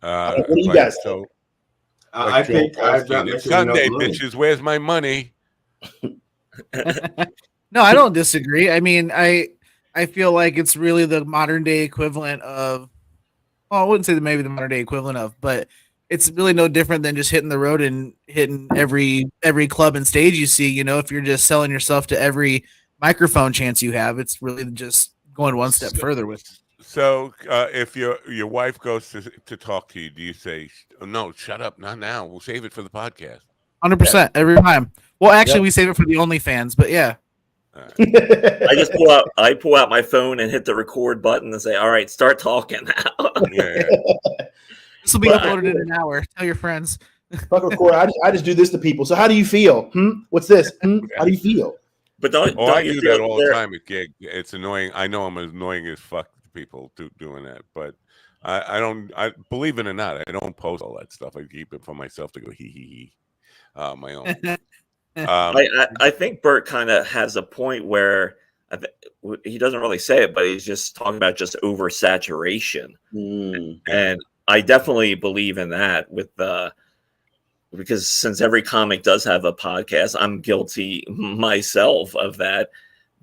What do you guys think? I think it's Sunday, bitches. Where's my money? No, I don't disagree. I mean, I feel like it's really the modern day equivalent of, well, I wouldn't say maybe the modern day equivalent of, but it's really no different than just hitting the road and hitting every club and stage you see. You know, if you're just selling yourself to every microphone chance you have, it's really just going one step further with. So, if your wife goes to talk to you, do you say, "No, shut up, not now. We'll save it for the podcast"? 100% every time. Well, actually, we save it for the OnlyFans, but yeah. I just pull out my phone and hit the record button and say, "All right, start talking now." Yeah. This will be uploaded in an hour. Tell your friends. Fuck record. I just do this to people. So how do you feel? What's this? How do you feel? But don't I you do feel that all the time at gig. It's annoying. I know I'm annoying as fuck to people doing that, but I don't. I believe it or not, I don't post all that stuff. I keep it for myself to go hee hee hee. My own. I think Bert kind of has a point where he doesn't really say it, but he's just talking about just oversaturation, and I definitely believe in that with because since every comic does have a podcast, I'm guilty myself of that.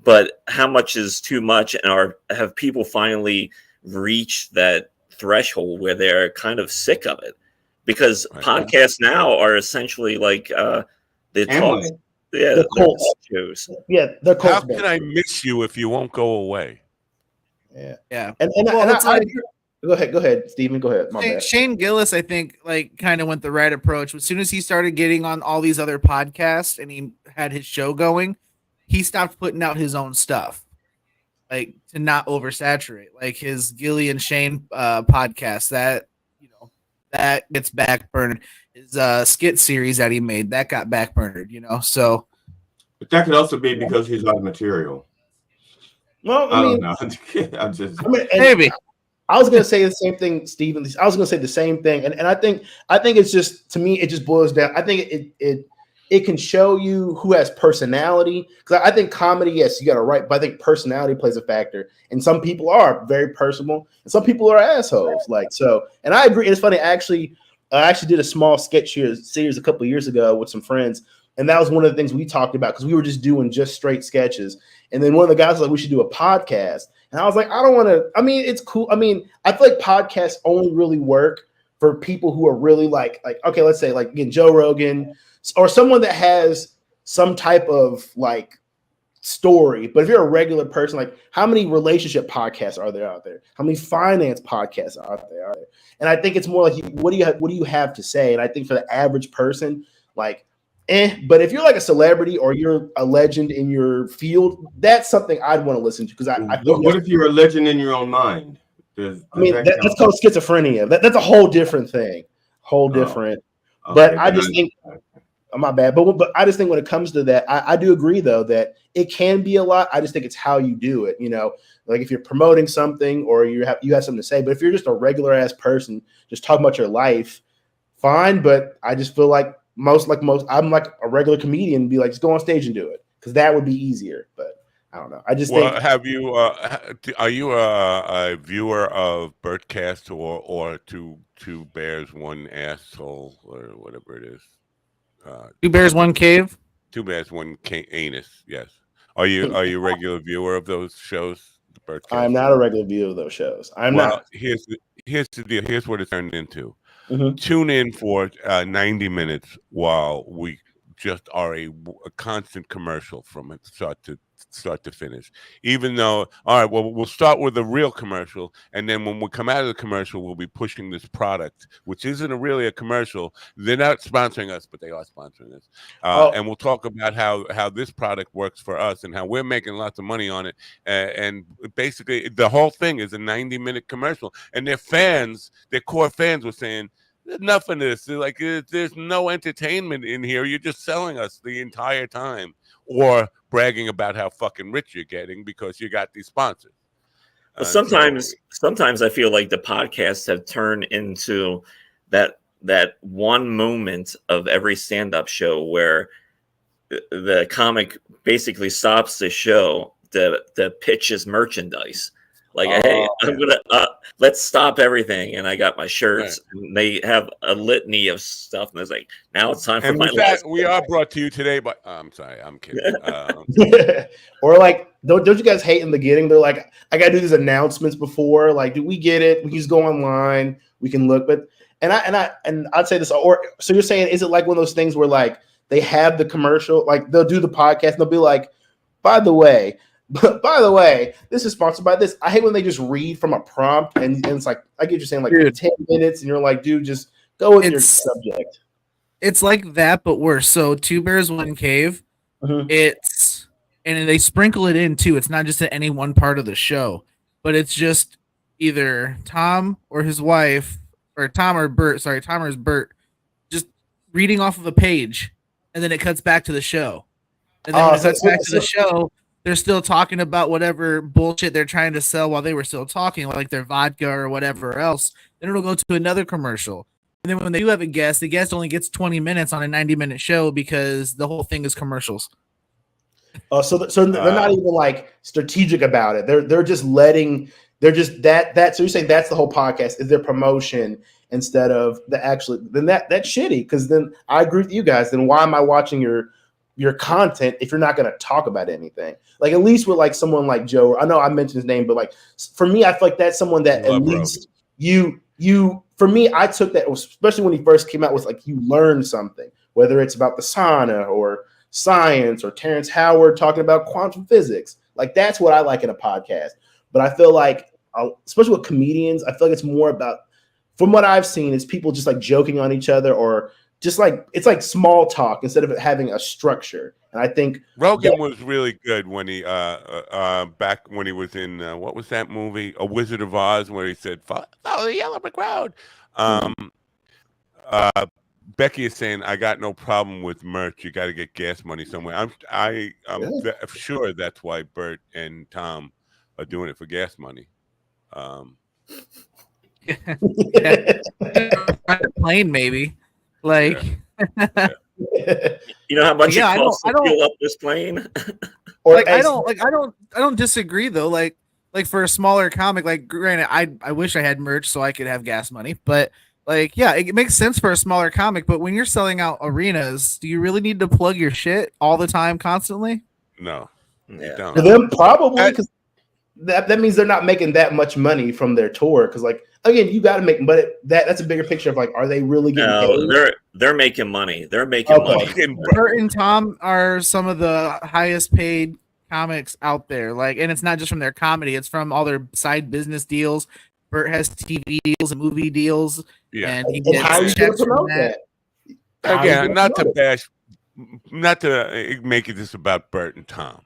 But how much is too much, and have people finally reached that threshold where they're kind of sick of it? Because podcasts now are essentially like the talk, the cult shows. Yeah, the cult. How can I miss you if you won't go away? Yeah. And go ahead, Steven. Go ahead. My bad. Shane Gillis, I think, like kind of went the right approach. As soon as he started getting on all these other podcasts and he had his show going, he stopped putting out his own stuff, like to not oversaturate. Like his Gilly and Shane podcast that gets backburned. His skit series that he made that got backburned. So. But that could also be because he's out of material. Well, I don't know. I'm just maybe. I was gonna say the same thing, Steven. I was gonna say the same thing, and I think it's just, to me, it just boils down. I think it can show you who has personality, because I think comedy, yes, you got to write, but I think personality plays a factor. And some people are very personable, and some people are assholes. Like so, and I agree. It's funny. I actually did a small sketch series a couple of years ago with some friends, and that was one of the things we talked about because we were just doing straight sketches. And then one of the guys was like, "We should do a podcast." And I was like, I don't want to. I mean, it's cool. I mean, I feel like podcasts only really work for people who are really like okay, let's say like again, Joe Rogan or someone that has some type of like story. But if you're a regular person, like how many relationship podcasts are there out there? How many finance podcasts are there? And I think it's more like, what do you have to say? And I think for the average person, like, but if you're like a celebrity or you're a legend in your field, that's something I'd want to listen to, because I feel what if you're a legend in your own mind? That's called schizophrenia. That's a whole different thing. Different. Okay, but I just think, my bad. But I just think when it comes to that, I do agree though that it can be a lot. I just think it's how you do it. Like if you're promoting something or you have something to say. But if you're just a regular ass person just talking about your life, fine. But I just feel like most, I'm like a regular comedian, be like, just go on stage and do it, because that would be easier. But I don't know. I just think. Have you? Are you a viewer of Birdcast or Two Bears One Asshole or whatever it is? Two Bears One Cave. Two Bears One Anus. Yes. Are you a regular viewer of those shows? The Birdcast. I'm not a regular viewer of those shows. I'm not. Here's the deal. Here's what it turned into. Mm-hmm. Tune in for 90 minutes while we just are a constant commercial from it start to finish. Even though, all right, well, we'll start with a real commercial, and then when we come out of the commercial, we'll be pushing this product, which isn't really a commercial. They're not sponsoring us, but they are sponsoring us. And we'll talk about how this product works for us and how we're making lots of money on it. And basically, the whole thing is a 90-minute commercial. And their core fans were saying, enough of this. They're like, there's no entertainment in here. You're just selling us the entire time, or bragging about how fucking rich you're getting because you got these sponsors. Sometimes I feel like the podcasts have turned into that one moment of every stand-up show where the comic basically stops the show to pitch his merchandise. Like, hey, I'm gonna let's stop everything, and I got my shirts. Right. And they have a litany of stuff, and it's like, now it's time for my last. We are brought to you today, but I'm sorry, I'm kidding. Or like, don't you guys hate in the beginning? They're like, I gotta do these announcements before. Like, do we get it? We can just go online. We can look, but I'd say this. Or so you're saying, is it like one of those things where like they have the commercial, like they'll do the podcast, and they'll be like, by the way, this is sponsored by this. I hate when they just read from a prompt and it's like, I get you saying like 10 minutes and you're like, dude, just go with your subject. It's like that, but worse. So Two Bears, One Cave, and they sprinkle it in too. It's not just at any one part of the show, but it's just either Tom or his wife, or Tom or his Bert, just reading off of a page, and then it cuts back to the show. And then when it cuts back to the show, they're still talking about whatever bullshit they're trying to sell while they were still talking, like their vodka or whatever else. Then it'll go to another commercial. And then when they do have a guest, the guest only gets 20 minutes on a 90-minute show because the whole thing is commercials. So they're not even like strategic about it. They're just that. So you're saying that's the whole podcast is their promotion instead of the actually. Then that's shitty, because then I agree with you guys. Then why am I watching your content if you're not going to talk about anything? Like, at least with like someone like Joe, I know I mentioned his name, but like for me, I feel like that's someone that at least you for me, I took that, especially when he first came out, was like you learn something, whether it's about the sauna or science or Terrence Howard talking about quantum physics. Like, that's what I like in a podcast. But I feel like, especially with comedians, I feel like it's more about, from what I've seen, is people just like joking on each other, or just like, it's like small talk instead of it having a structure. And I think Rogan was really good when he back when he was in what was that movie, A Wizard of Oz, where he said follow the yellow brick road. Becky is saying, I got no problem with merch. You got to get gas money somewhere. I'm sure that's why Bert and Tom are doing it for gas money. Plane, maybe. Like, you know how much it costs to fuel up this plane? I don't disagree though. Like for a smaller comic, like, granted, I wish I had merch so I could have gas money, but like, yeah, it makes sense for a smaller comic. But when you're selling out arenas, do you really need to plug your shit all the time, constantly? No, you don't. For them, probably, because that means they're not making that much money from their tour. Because, like, again, you got to make, but that's a bigger picture of like, are they really getting paid? They're making money. They're making money. Bert and Tom are some of the highest paid comics out there. Like, and it's not just from their comedy; it's from all their side business deals. Bert has TV deals and movie deals. Yeah, and he gets how you going to promote that? Again, not to make it just about Bert and Tom,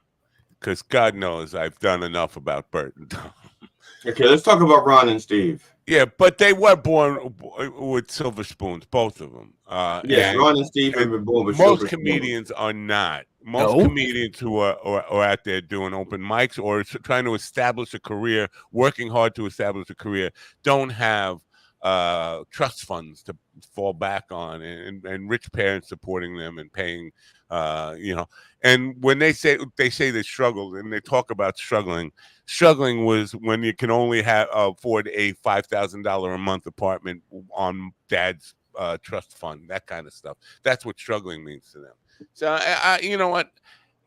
because God knows I've done enough about Bert and Tom. Okay, let's talk about Ron and Steve. Yeah, but they were born with silver spoons, both of them. Yes, Ron and Steve have been born with silver spoons. Most comedians are not. Most comedians who are out there doing open mics or trying to establish a career, working hard to establish a career, don't have trust funds to fall back on, and rich parents supporting them and paying, And when they say they struggled, and they talk about struggling was when you can only afford a $5,000 a month apartment on dad's trust fund, that kind of stuff. That's what struggling means to them. So you know what?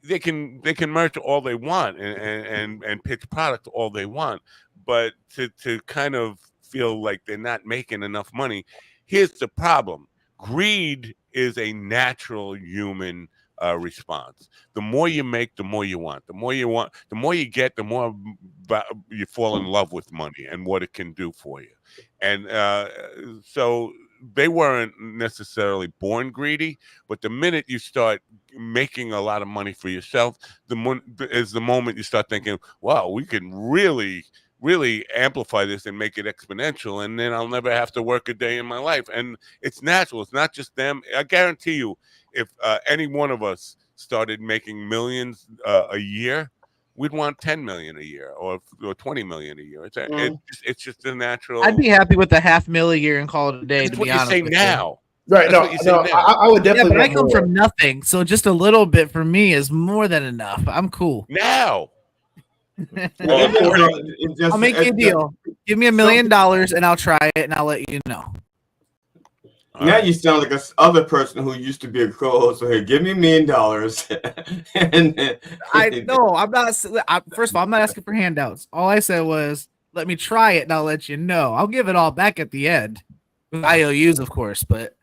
They can merch all they want and pitch product all they want, but to kind of feel like they're not making enough money. Here's the problem. Greed is a natural human response. The more you make, the more you want. The more you want, the more you get, the more you fall in love with money and what it can do for you. And so they weren't necessarily born greedy, but the minute you start making a lot of money for yourself, is the moment you start thinking, wow, we can really amplify this and make it exponential, and then I'll never have to work a day in my life. And it's natural. It's not just them. I guarantee you, if any one of us started making millions a year, we'd want 10 million a year or 20 million a year. It's just a natural. I'd be happy with the $500,000 a year and call it a day. That's to what be you honest say with now. Right? No, I would definitely. Yeah, but I come from nothing, so just a little bit for me is more than enough. I'm cool now. I'll make you a deal. Give me $1 million and I'll try it and I'll let you know. Now you sound like a other person who used to be a co-host. So here, give me $1 million. I know I'm not. First of all, I'm not asking for handouts. All I said was, let me try it and I'll let you know. I'll give it all back at the end, with IOUs, of course. But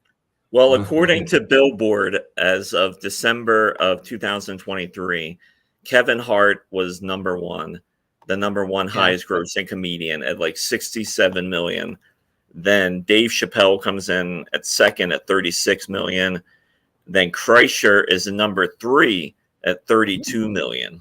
well, according to Billboard, as of December of 2023, Kevin Hart was number one, the number one highest grossing comedian at like 67 million. Then Dave Chappelle comes in at second at 36 million. Then Kreischer is number 3 at 32 million.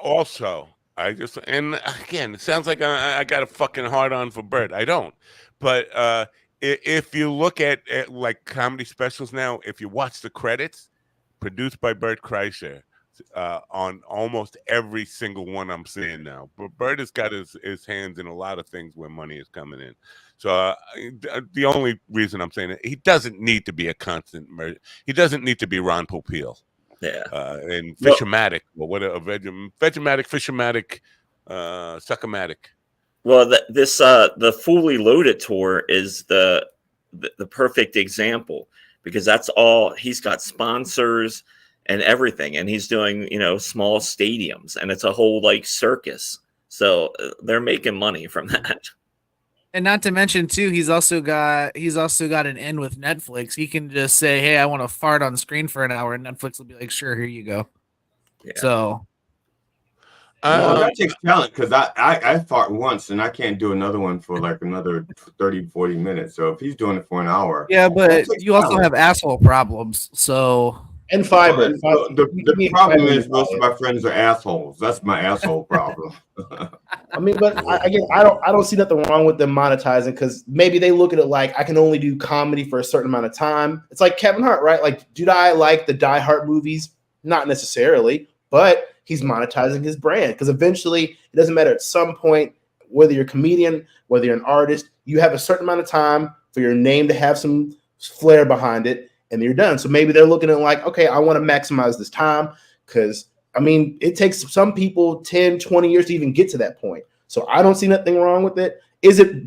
Also, and again, it sounds like I got a fucking hard on for Bert. I don't. But if you look at like comedy specials now, if you watch the credits, produced by Bert Kreischer, on almost every single one I'm seeing now. But Bert has got his hands in a lot of things where money is coming in. So the only reason I'm saying it, he doesn't need to be a constant he doesn't need to be Ron Popeil. Yeah. And Fishermatic, or what a Vegematic, Fishermatic, Suckomatic. Well, the Fully Loaded tour is the perfect example, because that's all he's got, sponsors and everything, and he's doing, small stadiums, and it's a whole like circus. So they're making money from that. And not to mention too, he's also got an in with Netflix. He can just say, "Hey, I want to fart on screen for an hour," and Netflix will be like, "Sure, here you go." Yeah. So that takes talent, because I fart once and I can't do another one for like another 30-40 minutes. So if he's doing it for an hour, yeah, but you also have asshole problems. So. And fiber. The problem is most of my friends are assholes. That's my asshole problem. I mean, but I don't see nothing wrong with them monetizing, because maybe they look at it like, I can only do comedy for a certain amount of time. It's like Kevin Hart, right? Like, do I like the Die Hard movies? Not necessarily, but he's monetizing his brand, because eventually it doesn't matter. At some point, whether you're a comedian, whether you're an artist, you have a certain amount of time for your name to have some flair behind it, and you're done. So maybe they're looking at like, okay, I want to maximize this time, because I mean, it takes some people 10, 20 years to even get to that point. So I don't see nothing wrong with it.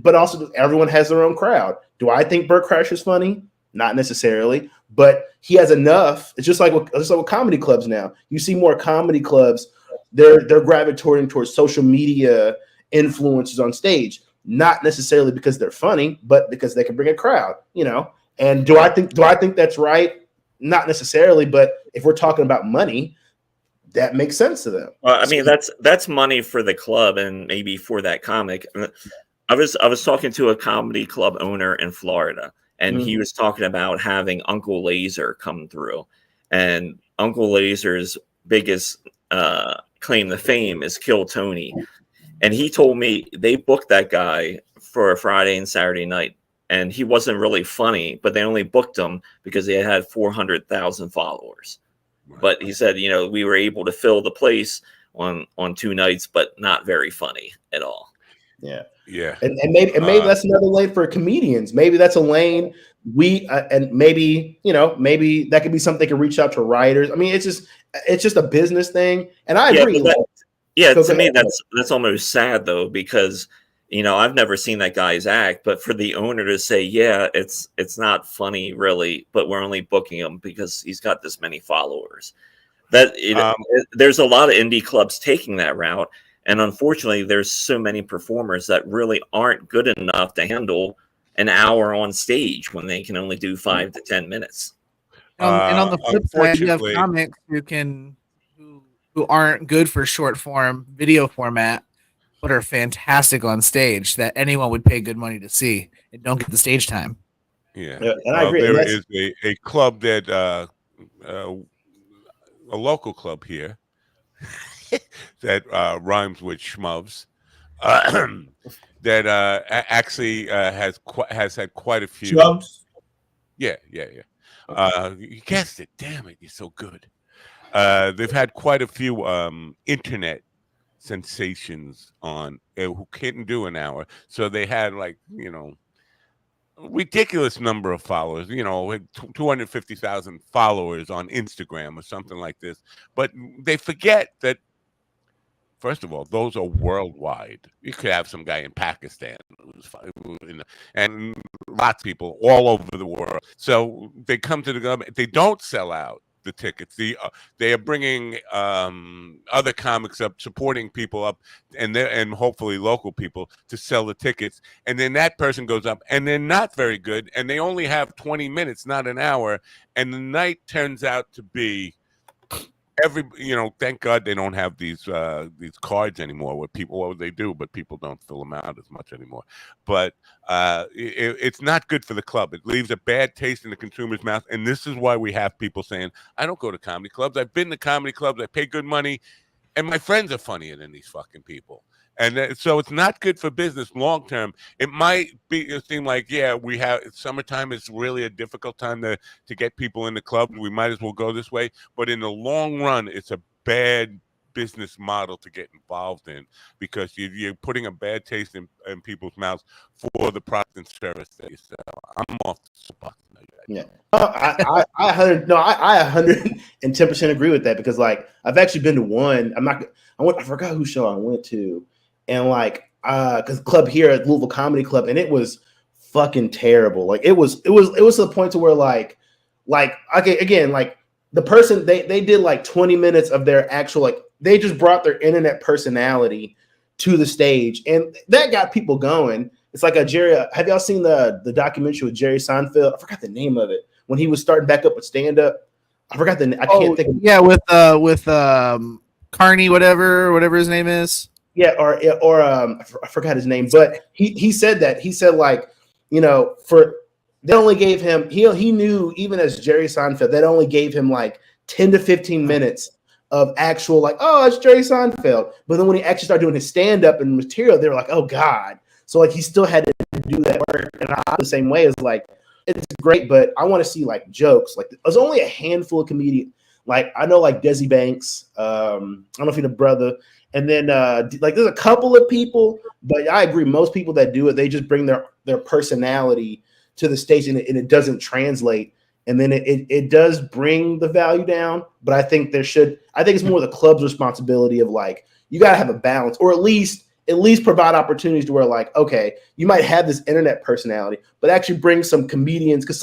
But also everyone has their own crowd. Do I think Bert Kreischer's funny? Not necessarily, but he has enough. It's just like with comedy clubs now. You see more comedy clubs, they're gravitating towards social media influencers on stage, not necessarily because they're funny, but because they can bring a crowd, And do I think that's right? Not necessarily, but if we're talking about money, that makes sense to them. Well, I mean, that's money for the club and maybe for that comic. I was talking to a comedy club owner in Florida, and he was talking about having Uncle Laser come through, and Uncle Laser's biggest claim to fame is Kill Tony, and he told me they booked that guy for a Friday and Saturday night. And he wasn't really funny, but they only booked him because they had 400,000 followers. Right. But he said, we were able to fill the place on 2 nights, but not very funny at all. Yeah. Yeah. And maybe that's another lane for comedians. Maybe that's a lane and maybe that could be something they can reach out to writers. I mean, it's just a business thing. And I agree. To me, that's almost sad though, because I've never seen that guy's act, but for the owner to say, yeah, it's not funny really, but we're only booking him because he's got this many followers. There's a lot of indie clubs taking that route. And unfortunately, there's so many performers that really aren't good enough to handle an hour on stage when they can only do 5 to 10 minutes. And on the flip side, you have comics who aren't good for short form video format, but are fantastic on stage that anyone would pay good money to see and don't get the stage time. Yeah, and I agree. There is a club that a local club here that rhymes with schmubs that actually has had quite a few. Schmubs? Yeah. You guessed it. Damn it, you're so good. They've had quite a few internet sensations on who couldn't do an hour, so they had ridiculous number of followers, 250,000 followers on Instagram or something like this. But they forget that First of all, those are worldwide. You could have some guy in Pakistan and lots of people all over the world. So they come to the government. They don't sell out the tickets. They are bringing other comics up, supporting people up, and hopefully local people to sell the tickets. And then that person goes up, and they're not very good, and they only have 20 minutes, not an hour. And the night turns out to be thank God they don't have these cards anymore where people, they do, but people don't fill them out as much anymore. But it's not good for the club. It leaves a bad taste in the consumer's mouth. And this is why we have people saying, I don't go to comedy clubs. I've been to comedy clubs. I pay good money. And my friends are funnier than these fucking people. And so it's not good for business long term. It might seem like, summertime is really a difficult time to get people in the club. We might as well go this way. But in the long run, it's a bad business model to get involved in, because you're putting a bad taste in people's mouths for the product and service that you sell. I'm off the spot. Yeah, I 110% agree with that, because like I've actually been to one. I forgot whose show I went to, and because club here at Louisville Comedy Club, and it was fucking terrible. Like it was to the point to where okay, again, like the person they did like 20 minutes of their actual, they just brought their internet personality to the stage, and that got people going. It's like Jerry. Have y'all seen the documentary with Jerry Seinfeld? I forgot the name of it. When he was starting back up with stand up, I forgot the. I can't think. Yeah, with Carney, whatever his name is. Yeah, or I forgot his name, but he said that. He said they only gave him. He knew, even as Jerry Seinfeld, they only gave him like 10 to 15 minutes of actual it's Jerry Seinfeld. But then when he actually started doing his stand up and material, they were like, oh God. So he still had to do that work, and I the same way as it's great, but I want to see jokes. There's only a handful of comedians. I know Desi Banks. I don't know if he's a brother, and then there's a couple of people, but I agree. Most people that do it, they just bring their personality to the stage, and it doesn't translate, and then it does bring the value down. But I think it's more the club's responsibility of you got to have a balance, or at least provide opportunities to where okay, you might have this internet personality, but actually bring some comedians, because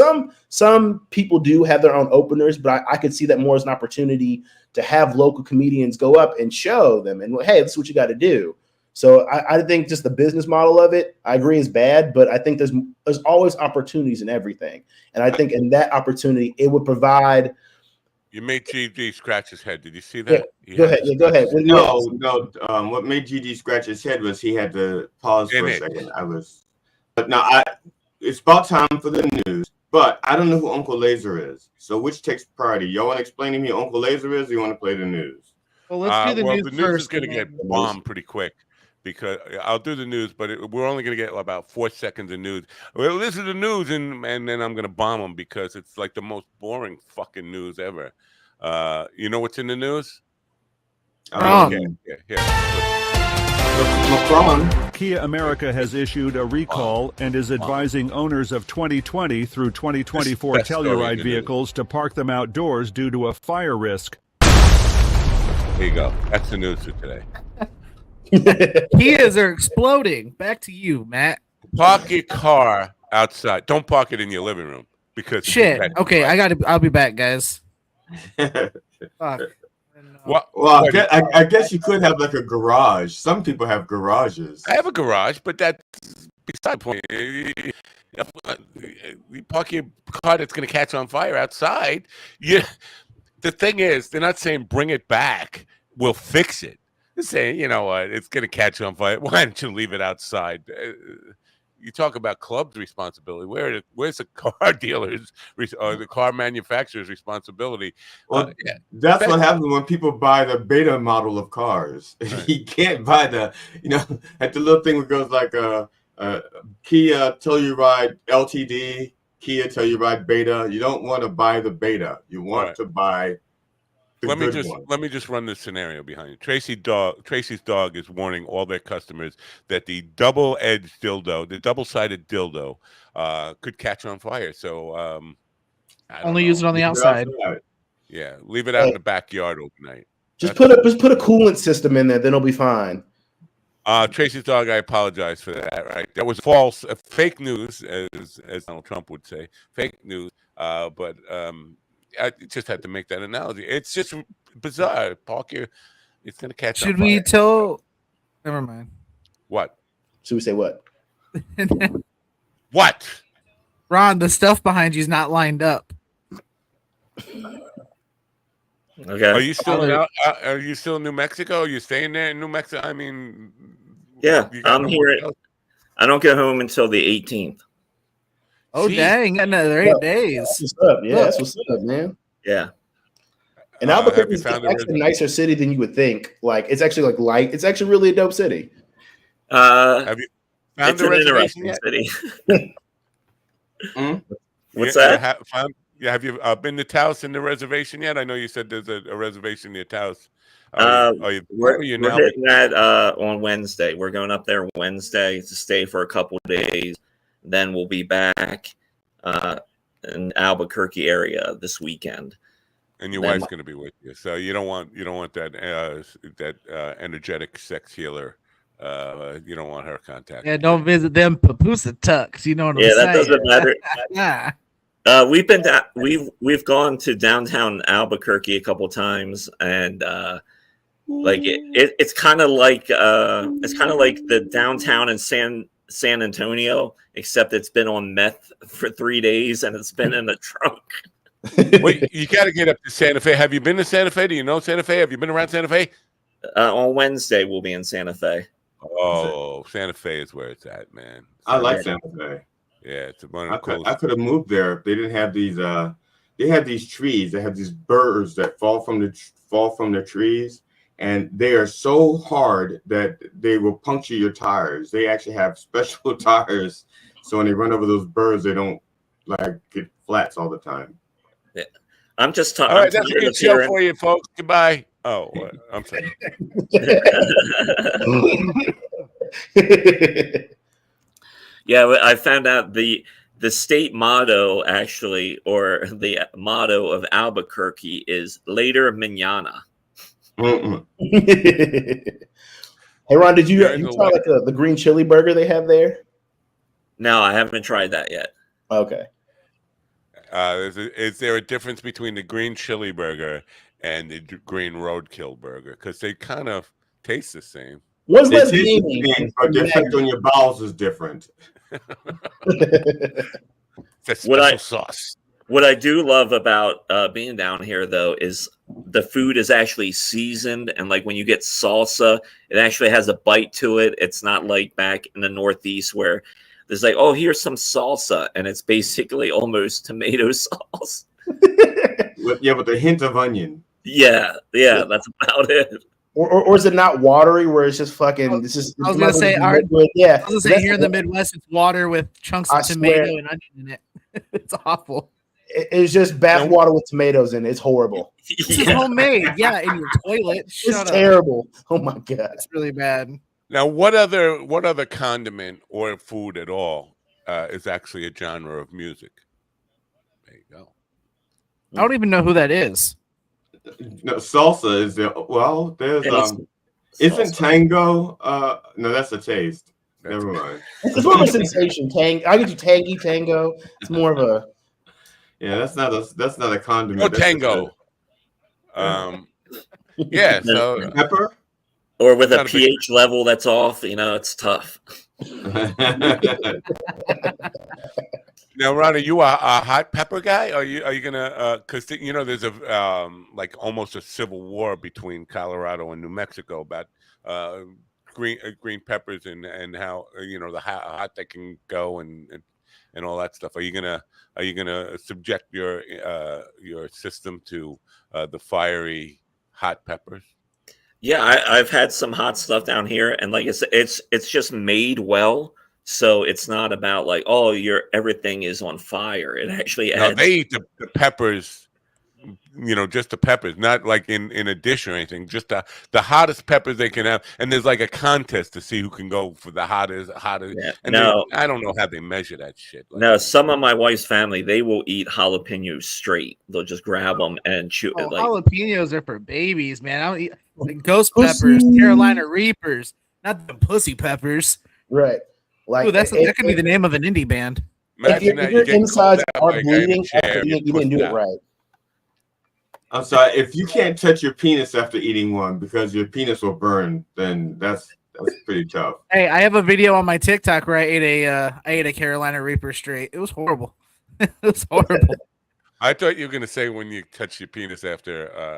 some people do have their own openers, but I could see that more as an opportunity to have local comedians go up and show them, and hey, this is what you got to do. So I think just the business model of it, I agree, is bad, but I think there's always opportunities in everything, and I think in that opportunity it would provide. You made GD scratch his head. Did you see that? Yeah, go ahead. Yeah, go ahead. No. What made GD scratch his head was he had to pause for a second. It's about time for the news, but I don't know who Uncle Laser is. So which takes priority? Y'all want to explain to me who Uncle Laser is, or you want to play the news? Well, let's do the news first. The news is going to get bombed pretty quick, because I'll do the news, but we're only going to get about 4 seconds of news. Well, this is the news, and then I'm going to bomb them because it's like the most boring fucking news ever. You know what's in the news? Okay. Macron. Kia America has issued a recall and is advising owners of 2020 through 2024 Telluride vehicles to park them outdoors due to a fire risk. There you go. That's the news for today. Kias are exploding. Back to you, Matt. Park your car outside. Don't park it in your living room, because shit. Okay, I'll be back, guys. Fuck. Well, I guess you could have a garage. Some people have garages. I have a garage, but that's beside the point. You park your car that's going to catch on fire outside. The thing is, they're not saying bring it back. We'll fix it. They're saying, you know what, it's going to catch on fire. Why don't you leave it outside? You talk about club's responsibility. Where's the car dealers or the car manufacturer's responsibility? Well, that's what happens when people buy the beta model of cars. Right. You can't buy at the little thing where it goes Kia Telluride LTD, Kia Telluride Beta. You don't want to buy the beta. You want to buy Let me just run this scenario behind you. Tracy's dog is warning all their customers that the double-edged dildo, the double-sided dildo, could catch on fire. So only use it on the outside. Yeah, leave it out in the backyard overnight. Just put a coolant system in there, then it'll be fine. Tracy's dog, I apologize for that. Right, that was false, fake news, as Donald Trump would say, fake news. But I just had to make that analogy. It's just bizarre. Parker, it's going to catch. Should we tell? Never mind. What? Should we say what? What? Ron, the stuff behind you is not lined up. Okay. Are you still are you still in New Mexico? Are you staying there in New Mexico? I mean, yeah, I'm here. I don't get home until the 18th. Oh, dang. Got another 8 days. That's what's up. Yeah, that's what's up, man. Yeah. And Albuquerque is actually a nicer city than you would think. Like, it's actually like light. It's actually really a dope city. Have you found the reservation yet? City. What's that? Have you been to Taos in the reservation yet? I know you said there's a reservation near Taos. We're hitting that on Wednesday. We're going up there Wednesday to stay for a couple of days. Then we'll be back in Albuquerque area this weekend. And your wife's going to be with you, so you don't want that energetic sex healer. You don't want her contact. Yeah, don't visit them papusa tucks. You know what I'm saying? Yeah, that doesn't matter. Yeah. We've gone to downtown Albuquerque a couple times, and like it's kind of like the downtown in San Antonio, except it's been on meth for 3 days and it's been in the trunk. Wait, you got to get up to Santa Fe. Have you been to Santa Fe? Do you know Santa Fe? Have you been around Santa Fe? On Wednesday, we'll be in Santa Fe. Oh, Santa Fe is where it's at, man. I like Santa Fe. Yeah, it's one I could have moved there if they didn't have these. They have these trees. They have these birds that fall from the trees, and they are so hard that they will puncture your tires. They actually have special tires, so when they run over those birds, they don't like get flats all the time. Yeah, I'm just talking. All right, that's a good show for you, folks. Goodbye. Oh, I'm sorry. Yeah, I found out the state motto actually, or the motto of Albuquerque is "Later Mañana." Hey, Ron, did you try like the green chili burger they have there? No, I haven't tried that yet. Okay. Is there a difference between the green chili burger and the green roadkill burger? Because they kind of taste the same. What's less gaming? But the effect on your bowels is different. That's special sauce. What I do love about being down here, though, is the food is actually seasoned, and like when you get salsa, it actually has a bite to it. It's not like back in the Northeast where there's like, oh, here's some salsa, and it's basically almost tomato sauce. With a hint of onion. Yeah, that's about it. Or is it not watery where it's just fucking? This is. I was gonna say, yeah. I was gonna say here in the Midwest, it's water with chunks of tomato and onion in it. It's awful. It's just bath water with tomatoes in it. It's horrible. This is homemade. Yeah, in your toilet. It's terrible. Oh my god, it's really bad. Now, what other condiment or food at all is actually a genre of music? There you go. I don't even know who that is. No, salsa is there. Well, there's isn't tango? No, that's a taste. Never mind. It's more of a sensation. I get you tango. It's more of a. Yeah, that's not a condiment. No tango. Yeah, so pepper. Or with a pH level that's off, it's tough. Now, Ron, are you a hot pepper guy? Are you gonna? Because there's a like almost a civil war between Colorado and New Mexico about green peppers and how the hot they can go and all that stuff. Are you gonna subject your system to the fiery hot peppers? Yeah, I've had some hot stuff down here, and like I said, it's just made well, so it's not about like, oh, everything is on fire. It actually adds. No, they eat the peppers just the peppers, not like in a dish or anything, just the hottest peppers they can have. And there's like a contest to see who can go for the hottest. Yeah. And No, I don't know how they measure that shit. no, some of my wife's family, they will eat jalapenos straight. They'll just grab them and chew it. Like, jalapenos are for babies, man. I don't eat like ghost peppers, Carolina Reapers, not the pussy peppers. Right. Like, ooh, that could be the name of an indie band. If your insides are bleeding after you didn't do it right. I'm sorry, if you can't touch your penis after eating one because your penis will burn, then that's pretty tough. Hey, I have a video on my TikTok where I ate a Carolina Reaper straight. It was horrible. It was horrible. I thought you were gonna say when you touch your penis after. Well,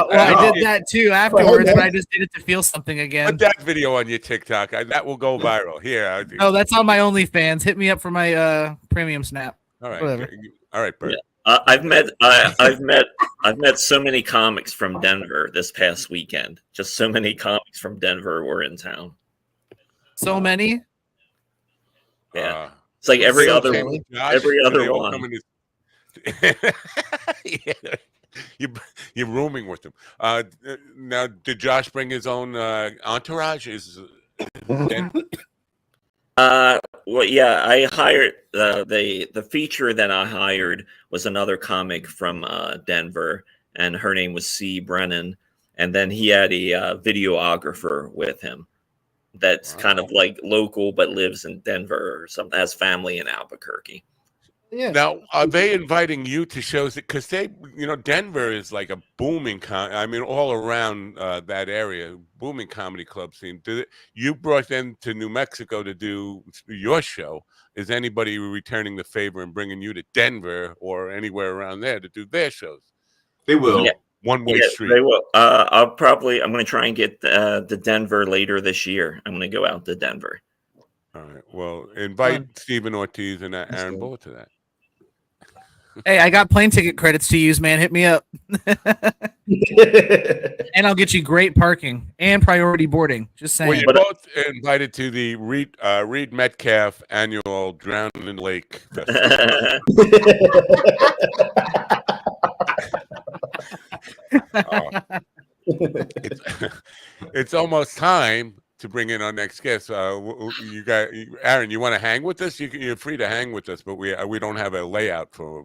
I did that too afterwards, but I just did it to feel something again. Put that video on your TikTok. That will go viral. Here. Oh, that's on my OnlyFans. Hit me up for my premium snap. All right. Whatever. All right, Bert. yeah. I've met so many comics from Denver this past weekend. Just so many comics from Denver were in town. So many. Yeah, it's like every other one. You're rooming with him. Now, did Josh bring his own entourage? Well, yeah, I hired the feature that I hired was another comic from Denver, and her name was C. Brennan, and then he had a videographer with him that's kind of like local but lives in Denver or something, has family in Albuquerque. Yeah. Now, are they inviting you to shows? Because Denver is like a booming all around that area, booming comedy club scene. You brought them to New Mexico to do your show. Is anybody returning the favor and bringing you to Denver or anywhere around there to do their shows? They will. Yeah. One-way street. They will. I'm going to try and get to Denver later this year. I'm going to go out to Denver. All right. Well, invite Stephen Ortiz and Aaron Bull to that. Hey, I got plane ticket credits to use, man. Hit me up. And I'll get you great parking and priority boarding. Just saying. Well, you're both invited to the Reed Metcalf annual Drown in the Lake Festival. It's almost time to bring in our next guest. You guys, Aaron, you want to hang with us? You're free to hang with us, but we don't have a layout for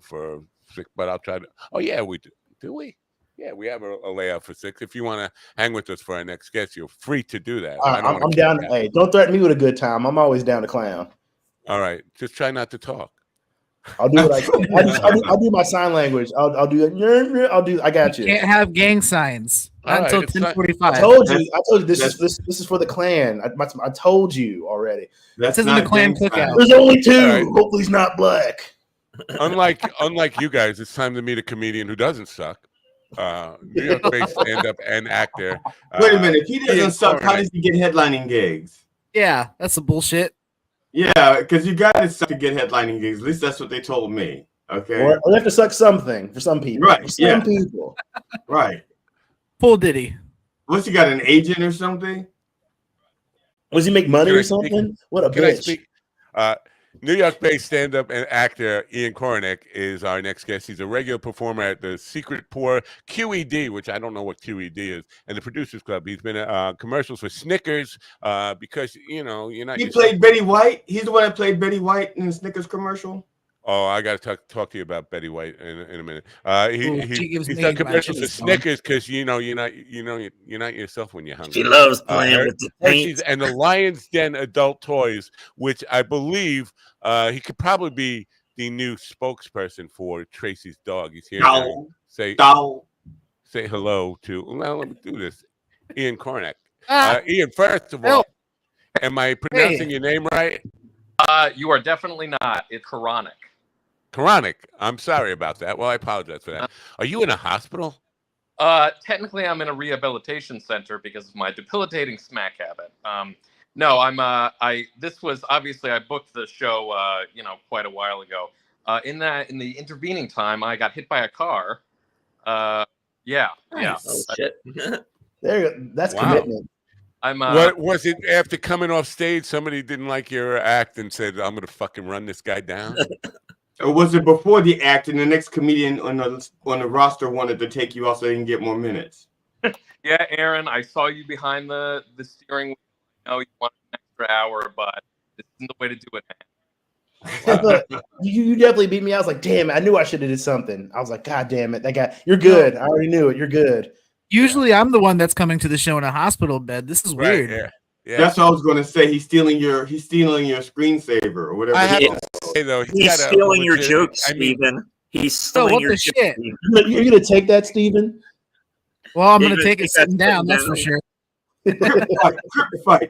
6. But I'll try to. Oh yeah, we do. Do we? Yeah, we have a layout for 6. If you want to hang with us for our next guest, you're free to do that. I'm down. Hey, don't threaten me with a good time. I'm always down to clown. All right, just try not to talk. I'll do what I can. I'll do my sign language. I'll do it. I got you. Can't have gang signs until 10:45. I told you. This is for the clan. I told you already. This isn't the clan cookout. There's only 2. Right. Hopefully, he's not black. Unlike you guys, it's time to meet a comedian who doesn't suck. New York-based stand-up and actor. Wait a minute. If he doesn't suck, how does he get headlining gigs? Yeah, that's some bullshit. Yeah, because you got to suck to get headlining gigs. At least that's what they told me. Okay. Or you have to suck something for some people. Right. For some people. Right. Full Diddy. What's he got, an agent or something? Does he make money or something? What a bitch. New York-based stand-up and actor Ian Kornick is our next guest. He's a regular performer at the Secret Pour QED, which I don't know what QED is, and the Producers Club. He's been commercials for Snickers because you're not. He played Betty White. He's the one that played Betty White in the Snickers commercial. Oh, I got to talk to you about Betty White in a minute. He's done commercials for Snickers because you're not yourself when you're hungry. She loves playing with the paint. And the Lion's Den adult toys, which I believe he could probably be the new spokesperson for Tracy's dog. He's here. Say hello to. Well, let me do this. Ian Kornick. Ian, first of all, am I pronouncing your name right? You are definitely not. It's Koronic. Koronic. I'm sorry about that. Well, I apologize for that. Are you in a hospital? Technically, I'm in a rehabilitation center because of my debilitating smack habit. No, I'm. This was obviously I booked the show, quite a while ago. In the intervening time, I got hit by a car. Yeah. Oh shit. That's commitment. What was it after coming off stage? Somebody didn't like your act and said, "I'm going to fucking run this guy down." Or was it before the act and the next comedian on the roster wanted to take you off so they can get more minutes? Yeah, Aaron, I saw you behind the steering wheel. I know you want an extra hour, but this isn't the way to do it, man. You definitely beat me. I was like, damn, I knew I should have did something. I was like, God damn it, that guy, you're good. I already knew it. You're good. Usually, I'm the one that's coming to the show in a hospital bed. This is weird. Yeah. That's what I was going to say. He's stealing your screensaver or whatever. I have to say though, he's stealing your jokes, Steven. He's stealing what your the shit? You're gonna take that, Steven? Well, I'm gonna take it sitting down. That's for sure.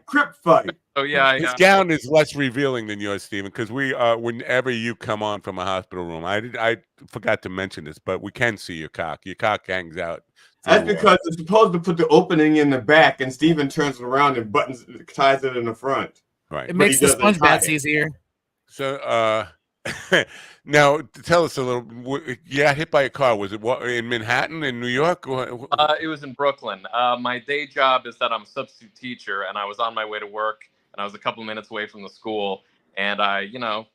Crip fight. Oh yeah, his gown is less revealing than yours, Stephen. Because we, whenever you come on from a hospital room, I forgot to mention this, but we can see your cock. Your cock hangs out. That's because it's supposed to put the opening in the back, and Steven turns it around and ties it in the front. Right. It makes the sponge baths easier. So, now tell us a little. You got hit by a car. Was it in Manhattan, in New York? It was in Brooklyn. My day job is that I'm a substitute teacher, and I was on my way to work, and I was a couple minutes away from the school, and I, was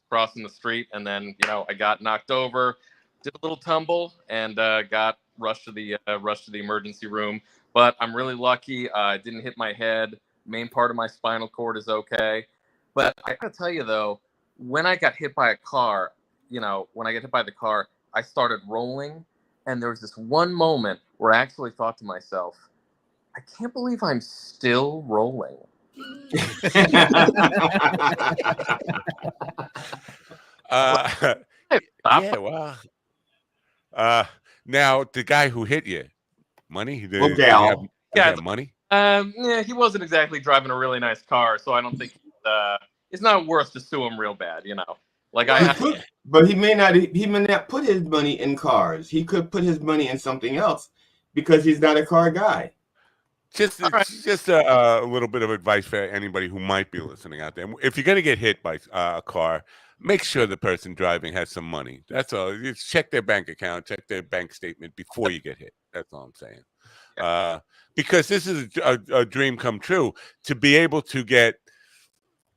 crossing the street, and then, I got knocked over, did a little tumble, and got rushed to the emergency room. But I'm really lucky. I didn't hit my head. Main part of my spinal cord is okay. But I gotta tell you though, when I got hit by a car, I started rolling, and there was this one moment where I actually thought to myself, I can't believe I'm still rolling. Yeah, wow. Now the guy who hit you, money? Did he have money? Yeah, he wasn't exactly driving a really nice car, so I don't think it's not worth to sue him real bad, But he may not put his money in cars. He could put his money in something else because he's not a car guy. Just a little bit of advice for anybody who might be listening out there. If you're going to get hit by a car, make sure the person driving has some money. That's all. Just check their bank account, check their bank statement before you get hit. That's all I'm saying. Because this is a dream come true, to be able to get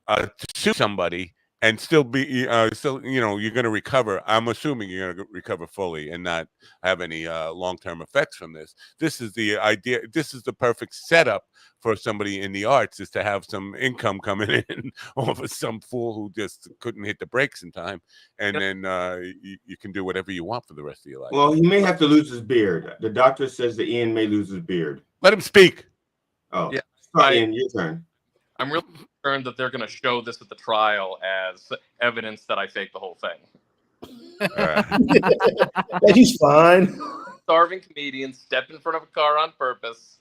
to sue somebody and still be you're going to recover. I'm assuming you're going to recover fully and not have any long-term effects from this. This is the idea. This is the perfect setup for somebody in the arts, is to have some income coming in off of some fool who just couldn't hit the brakes in time, and then you can do whatever you want for the rest of your life. Well, he may have to lose his beard. The doctor says that Ian may lose his beard. Let him speak. Oh, yeah. Sorry, Ian, your turn. I'm really concerned that they're going to show this at the trial as evidence that I faked the whole thing. He's fine. Starving comedian stepped in front of a car on purpose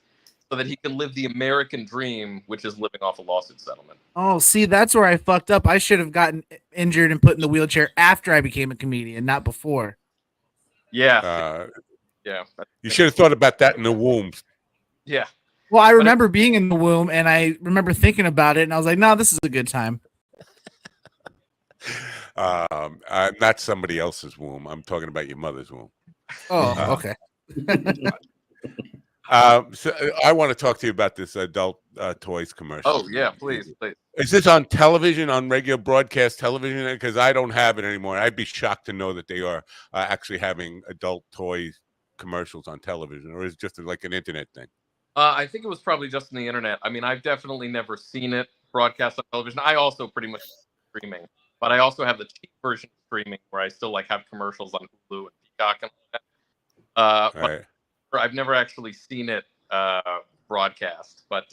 so that he can live the American dream, which is living off a lawsuit settlement. Oh, see, that's where I fucked up. I should have gotten injured and put in the wheelchair after I became a comedian, not before. Yeah. Yeah. You should have thought about that in the womb. Yeah. Well, I remember being in the womb, and I remember thinking about it, and I was like, no, this is a good time. Not somebody else's womb. I'm talking about your mother's womb. Oh, okay. So I want to talk to you about this adult toys commercial. Oh, yeah, please. Is this on television, on regular broadcast television? Because I don't have it anymore. I'd be shocked to know that they are actually having adult toys commercials on television, or is it just like an internet thing? I think it was probably just on the internet. I mean, I've definitely never seen it broadcast on television. I also pretty much streaming, but I also have the cheap version of streaming where I still have commercials on Hulu and Peacock and all that. Right. But I've never actually seen it broadcast. But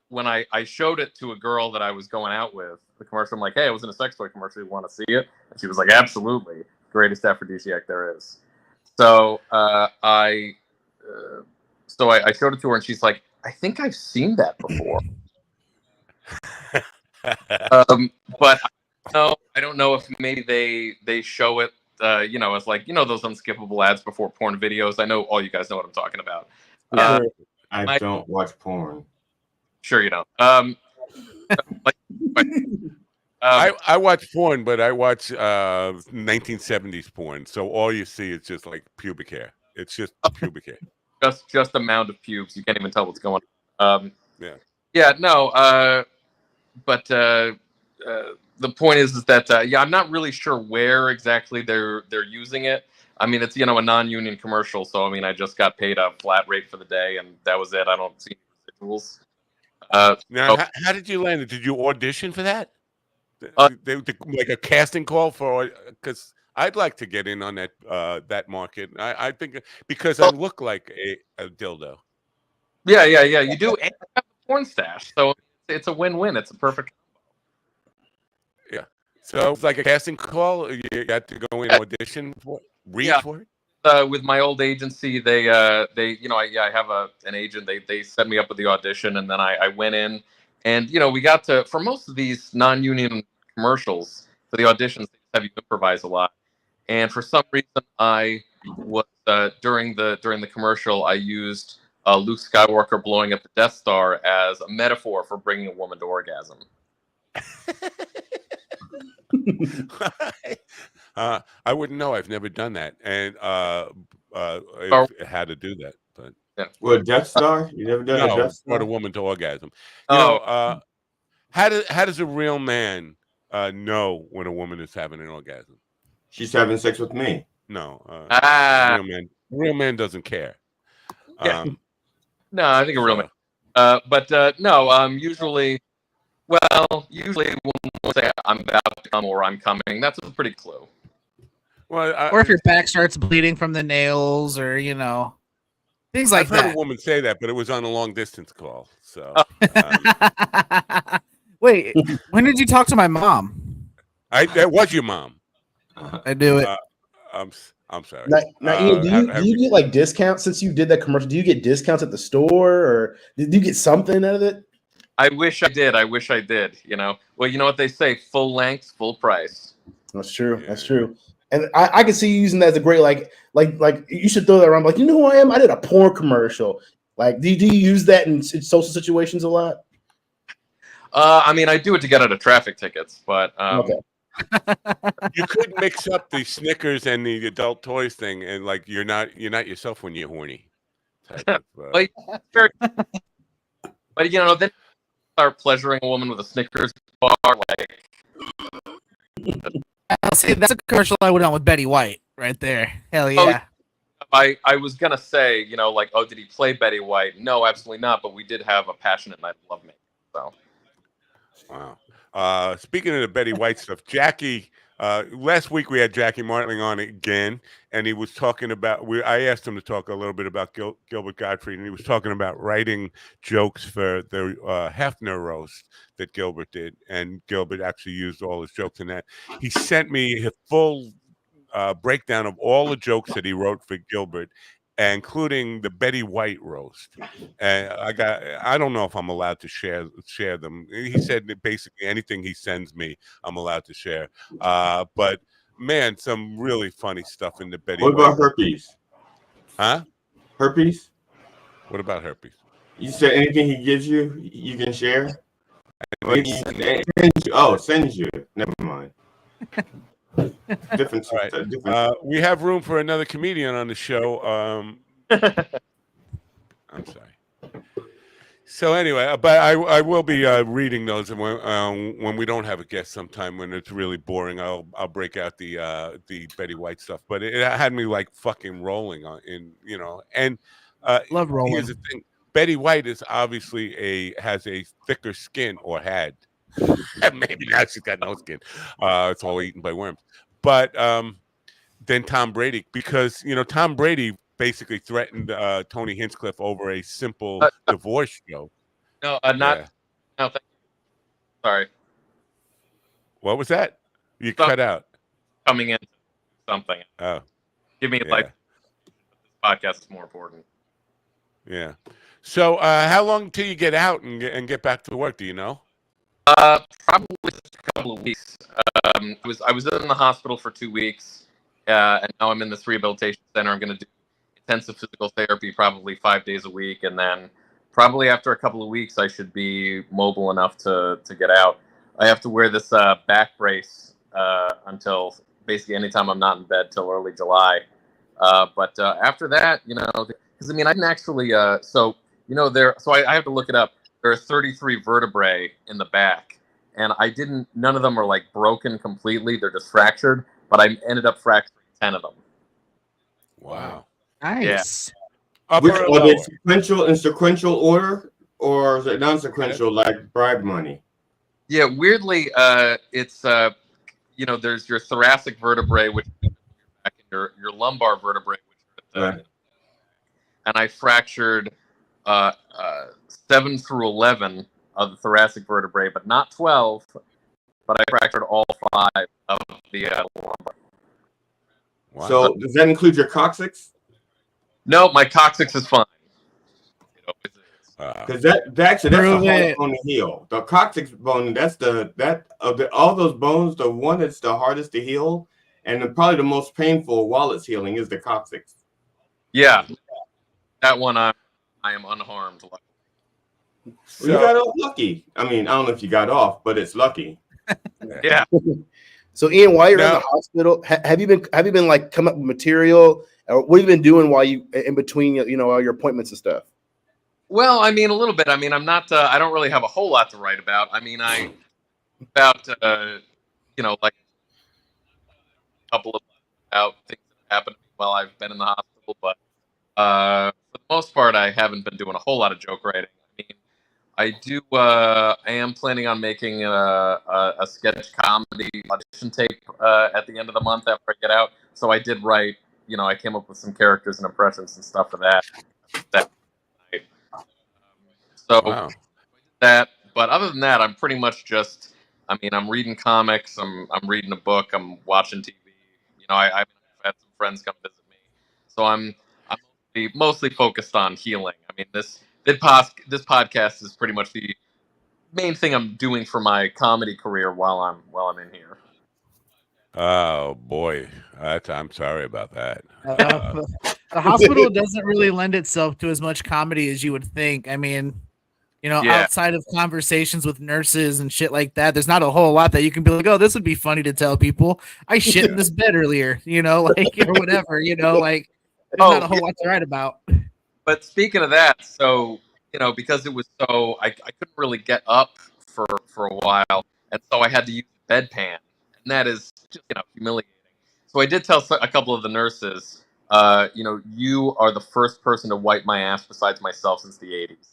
when I showed it to a girl that I was going out with, the commercial, I'm like, hey, I was in a sex toy commercial. You want to see it? And she was like, absolutely. Greatest aphrodisiac there is. So I showed it to her, and she's like, I think I've seen that before. But I don't know if maybe they show it, as like, those unskippable ads before porn videos. I know all you guys know what I'm talking about. I don't watch porn. Sure you don't. I watch porn, but I watch 1970s porn. So all you see is just like pubic hair. It's just pubic hair. Just a mound of pubes. You can't even tell what's going on. Yeah. Yeah. No. But the point is that I'm not really sure where exactly they're using it. I mean, it's a non-union commercial, so I mean, I just got paid a flat rate for the day, and that was it. I don't see any residuals. Now, how did you land it? Did you audition for that? Like a casting call for? Because I'd like to get in on that market. I think because I look like a dildo. Yeah. You do, and you have a porn stash, so it's a win-win. It's a perfect. Yeah. So it's like a casting call. You got to go in audition for read for it. With my old agency, they I have an agent. They set me up with the audition, and then I went in, and we got to, for most of these non-union commercials, for the auditions, they have you improvise a lot. And for some reason, I was during the commercial, I used Luke Skywalker blowing up the Death Star as a metaphor for bringing a woman to orgasm. I wouldn't know. I've never done that, and how to do that. But well, Death Star, you never done a Death Star? Brought a woman to orgasm. How does a real man know when a woman is having an orgasm? She's having sex with me. No, real man doesn't care. No, I think a real man. But no, usually when we'll say I'm about to come or I'm coming, that's a pretty clue. Well, or if your back starts bleeding from the nails, or things like that. I've heard a woman say that, but it was on a long distance call. So, wait, when did you talk to my mom? That was your mom. I knew it. I'm sorry. Now Ian, do you get like discounts since you did that commercial? Do you get discounts at the store, or did you get something out of it? I wish I did. Well, you know what they say: full length, full price. That's true. Yeah. That's true. And I can see you using that as a great like you should throw that around. Like, you know who I am? I did a porn commercial. Like, do you use that in social situations a lot? I mean, I do it to get out of traffic tickets, but okay. You could mix up the Snickers and the adult toys thing, and like you're not yourself when you're horny. But then start pleasuring a woman with a Snickers bar, like. I'll say that's a commercial I went on with Betty White right there. Hell yeah. I was gonna say, did he play Betty White? No, absolutely not. But we did have a passionate night of lovemaking. So. Wow. Speaking of the Betty White stuff, Jackie. Last week we had Jackie Martling on again, and he was talking about. I asked him to talk a little bit about Gilbert Gottfried, and he was talking about writing jokes for the Hefner roast that Gilbert did, and Gilbert actually used all his jokes in that. He sent me a full breakdown of all the jokes that he wrote for Gilbert, including the Betty White roast. And I don't know if I'm allowed to share them. He said that basically anything he sends me, I'm allowed to share. But man, some really funny stuff in the Betty White. What about herpes? Huh? Herpes? What about herpes? You said anything he gives you, you can share? Sends you. Never mind. Different. All right. We have room for another comedian on the show. I'm sorry. So anyway, but I will be reading those, and when we don't have a guest, sometime when it's really boring, I'll break out the Betty White stuff. But it had me like fucking rolling and love rolling. Here's the thing: Betty White is obviously has a thicker skin, or had. Maybe now she's got no skin. It's all eaten by worms. But then Tom Brady, because Tom Brady basically threatened Tony Hinchcliffe over a simple divorce show. No, not. Yeah. No, thank you. Sorry. What was that? You cut out. Coming in something. Oh. Give me like this podcast is more important. Yeah. So how long till you get out and get back to work? Do you know? Probably just a couple of weeks. I was in the hospital for 2 weeks, and now I'm in this rehabilitation center. I'm going to do intensive physical therapy probably 5 days a week, and then probably after a couple of weeks, I should be mobile enough to get out. I have to wear this back brace until basically anytime I'm not in bed till early July. But after that, because I didn't actually. So I have to look it up. There are 33 vertebrae in the back, and none of them are like broken completely. They're just fractured, but I ended up fracturing 10 of them. Wow. Nice. Yeah. Which are they sequential in sequential order, or is it non-sequential like bribe money? Yeah, weirdly, it's there's your thoracic vertebrae, which is back in your lumbar vertebrae, which are and I fractured 7 through 11 of the thoracic vertebrae, but not 12. But I fractured all 5 of the lumbar. Wow. So does that include your coccyx? No, my coccyx is fine. Because that's the hardest bone to heal. The coccyx bone, that's all those bones, the one that's the hardest to heal, and probably the most painful while it's healing is the coccyx. Yeah, that one I am unharmed. So, you got off lucky. I mean, I don't know if you got off, but it's lucky. Yeah. So Ian, while you're in the hospital, have you been like come up with material, or what have you been doing while you in between all your appointments and stuff? Well, I mean, a little bit. I mean, I'm not. I don't really have a whole lot to write about. I mean, like a couple of about things that happened while I've been in the hospital, but for the most part, I haven't been doing a whole lot of joke writing. I mean, I am planning on making a sketch comedy audition tape at the end of the month after I get out. So I did write. I came up with some characters and impressions and stuff for that. So that, but other than that, I'm pretty much just. I mean, I'm reading comics. I'm reading a book. I'm watching TV. I've had some friends come visit me, so I'm mostly focused on healing. I mean, this podcast is pretty much the main thing I'm doing for my comedy career while I'm in here. Oh boy, I'm sorry about that. The hospital doesn't really lend itself to as much comedy as you would think. I mean, outside of conversations with nurses and shit like that, there's not a whole lot that you can be like, oh, this would be funny to tell people. I shit in this bed earlier, or whatever, like there's not a whole lot to write about. But speaking of that, so, because it was so, I couldn't really get up for a while, and so I had to use a bedpan, and that is just, humiliating. So I did tell a couple of the nurses, you are the first person to wipe my ass besides myself since the 80s.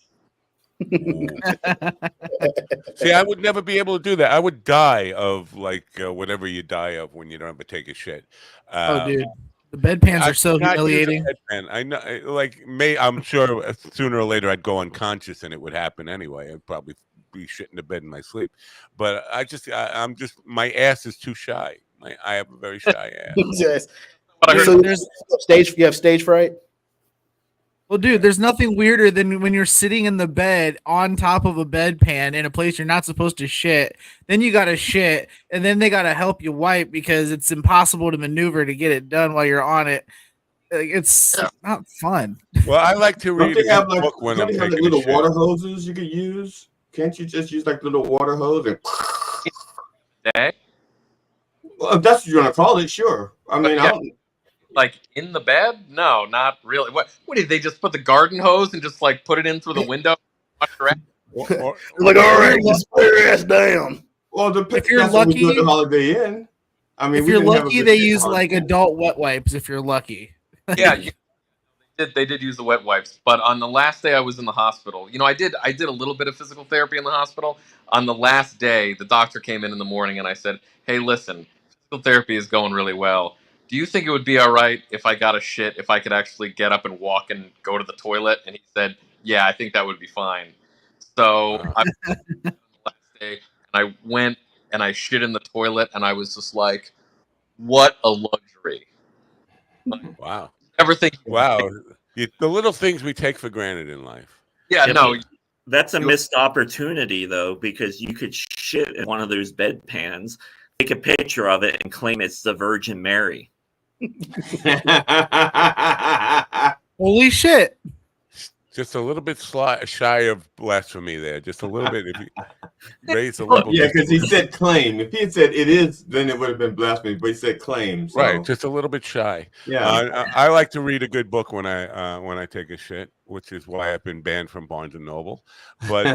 See, I would never be able to do that. I would die of whatever you die of when you don't ever take a shit. Oh, dude, the bedpans are so humiliating. I know, I'm sure sooner or later I'd go unconscious and it would happen anyway. I'd probably be shitting the bed in my sleep. But I'm just my ass is too shy. I have a very shy ass. Yes. So you have stage fright? Well, dude, there's nothing weirder than when you're sitting in the bed on top of a bedpan in a place you're not supposed to shit. Then you got to shit, and then they got to help you wipe because it's impossible to maneuver to get it done while you're on it. It's not fun. Well, I like to read a book when I'm taking little shit. water hoses you could use. Can't you just use like little water hose and? Well, if that's what you're gonna call it, sure. I mean, I don't. Like in the bed? No, not really. What did they just put the garden hose and just like put it in through the window? Like, all right, just put your ass down. Well, if you're lucky, the Holiday Inn. I mean, if you're lucky, they use like adult wet wipes. If you're lucky, yeah, they did use the wet wipes. But on the last day I was in the hospital, I did a little bit of physical therapy in the hospital. On the last day, the doctor came in the morning and I said, "Hey, listen, physical therapy is going really well. Do you think it would be all right if I got a shit, if I could actually get up and walk and go to the toilet?" And he said, "Yeah, I think that would be fine." So I the last day, and I went and I shit in the toilet, and I was just like, "What a luxury!" Wow. Everything. Wow. The little things we take for granted in life. Yeah, no. That's a missed opportunity, though, because you could shit in one of those bedpans, take a picture of it, and claim it's the Virgin Mary. Holy shit! just a little bit shy of blasphemy there. Just a little bit. If you raise the level. Yeah, because he said claim. If he had said it is, then it would have been blasphemy. But he said claim. So. Right, just a little bit shy. Yeah. I like to read a good book when I take a shit, which is why I've been banned from Barnes and Noble. But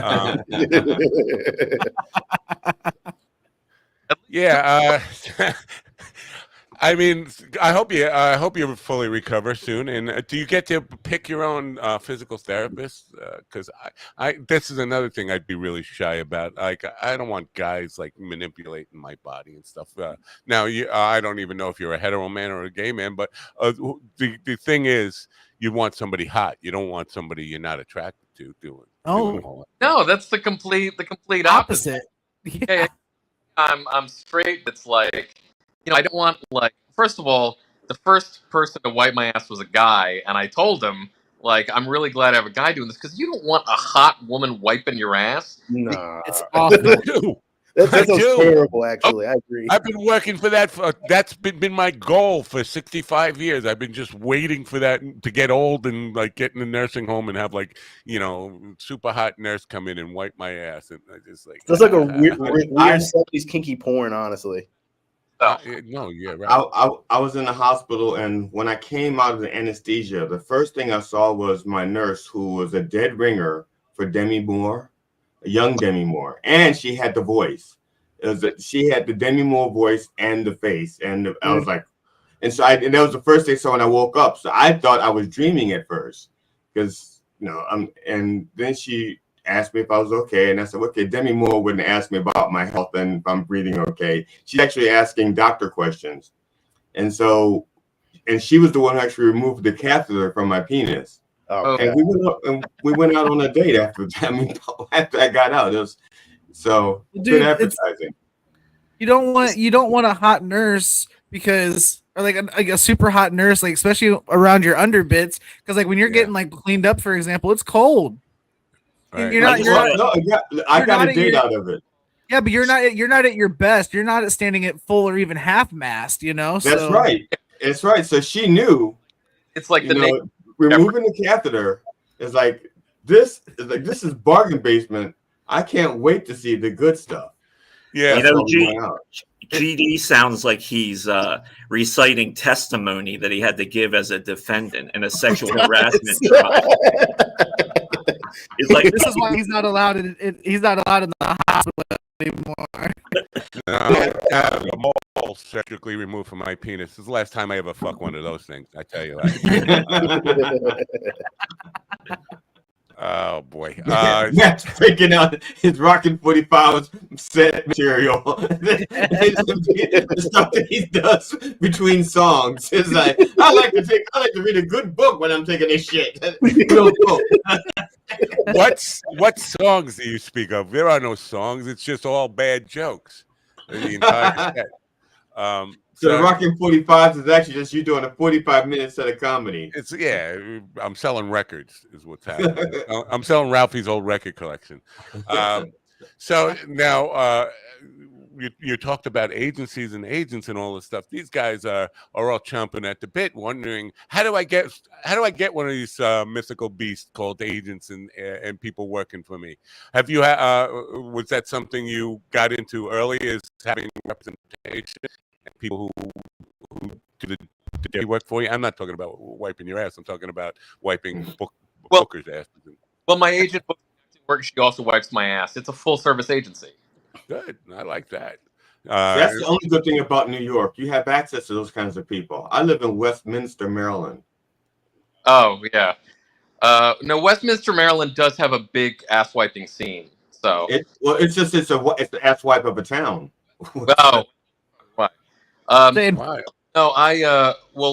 yeah. I mean, I hope you fully recover soon. And do you get to pick your own physical therapist? Because I this is another thing I'd be really shy about. Like, I don't want guys like manipulating my body and stuff. Now, I don't even know if you're a hetero man or a gay man, but the thing is, you want somebody hot. You don't want somebody you're not attracted to doing all that. No, that's the complete opposite. Yeah, I'm straight. It's like, I don't want, like, first of all, the first person to wipe my ass was a guy, and I told him, like, I'm really glad I have a guy doing this, because you don't want a hot woman wiping your ass. Nah. It's awful. That sounds terrible, actually. I agree. I've been working for that. That's been my goal for 65 years. I've been just waiting for that to get old and like get in a nursing home and have like, super hot nurse come in and wipe my ass. And I just like. That's like a weird 70s kinky porn, honestly. No, yeah, right. I was in the hospital, and when I came out of the anesthesia, the first thing I saw was my nurse, who was a dead ringer for Demi Moore, a young Demi Moore, and she had the voice. She had the Demi Moore voice and the face, and I was like, and that was the first thing. So when I woke up, so I thought I was dreaming at first, because and then she asked me if I was okay, and I said, okay, Demi Moore wouldn't ask me about my health and if I'm breathing okay. She's actually asking doctor questions, and she was the one who actually removed the catheter from my penis. Okay. And we went out on a date after that. I mean, after I got out, it was good advertising. You don't want a hot nurse because, or like a super hot nurse, like especially around your underbits, because like when you're getting like cleaned up, for example, it's cold. Right. I got a date out of it. Yeah, but you're not at your best. You're not standing at full or even half mast. That's right. It's right. So she knew. It's like removing the catheter is like this is bargain basement. I can't wait to see the good stuff. Yeah, GD sounds like he's reciting testimony that he had to give as a defendant in a sexual harassment trial. It's like, this is why he's not allowed he's not allowed in the hospital anymore. I'm all surgically removed from my penis. This is the last time I ever fuck one of those things. I tell you that. Oh boy! Matt's breaking out his Rockin' 45's set material. The stuff that he does between songs. It's like I like to read a good book when I'm taking this shit. What songs do you speak of? There are no songs. It's just all bad jokes. The entire set. So the Rockin' 45s is actually just you doing a 45-minute set of comedy. I'm selling records is what's happening. I'm selling Ralphie's old record collection. So now you talked about agencies and agents and all this stuff. These guys are all chomping at the bit, wondering how do I get one of these mythical beasts called agents and people working for me? Have you was that something you got into early, is having representation? People who do the dirty work for you. I'm not talking about wiping your ass. I'm talking about wiping bookers' asses. Well, my agent work. She also wipes my ass. It's a full service agency. Good. I like that. That's the only good thing about New York. You have access to those kinds of people. I live in Westminster, Maryland. Oh yeah. No, Westminster, Maryland does have a big ass wiping scene. So it's the ass wipe of a town. Oh. Wow. No,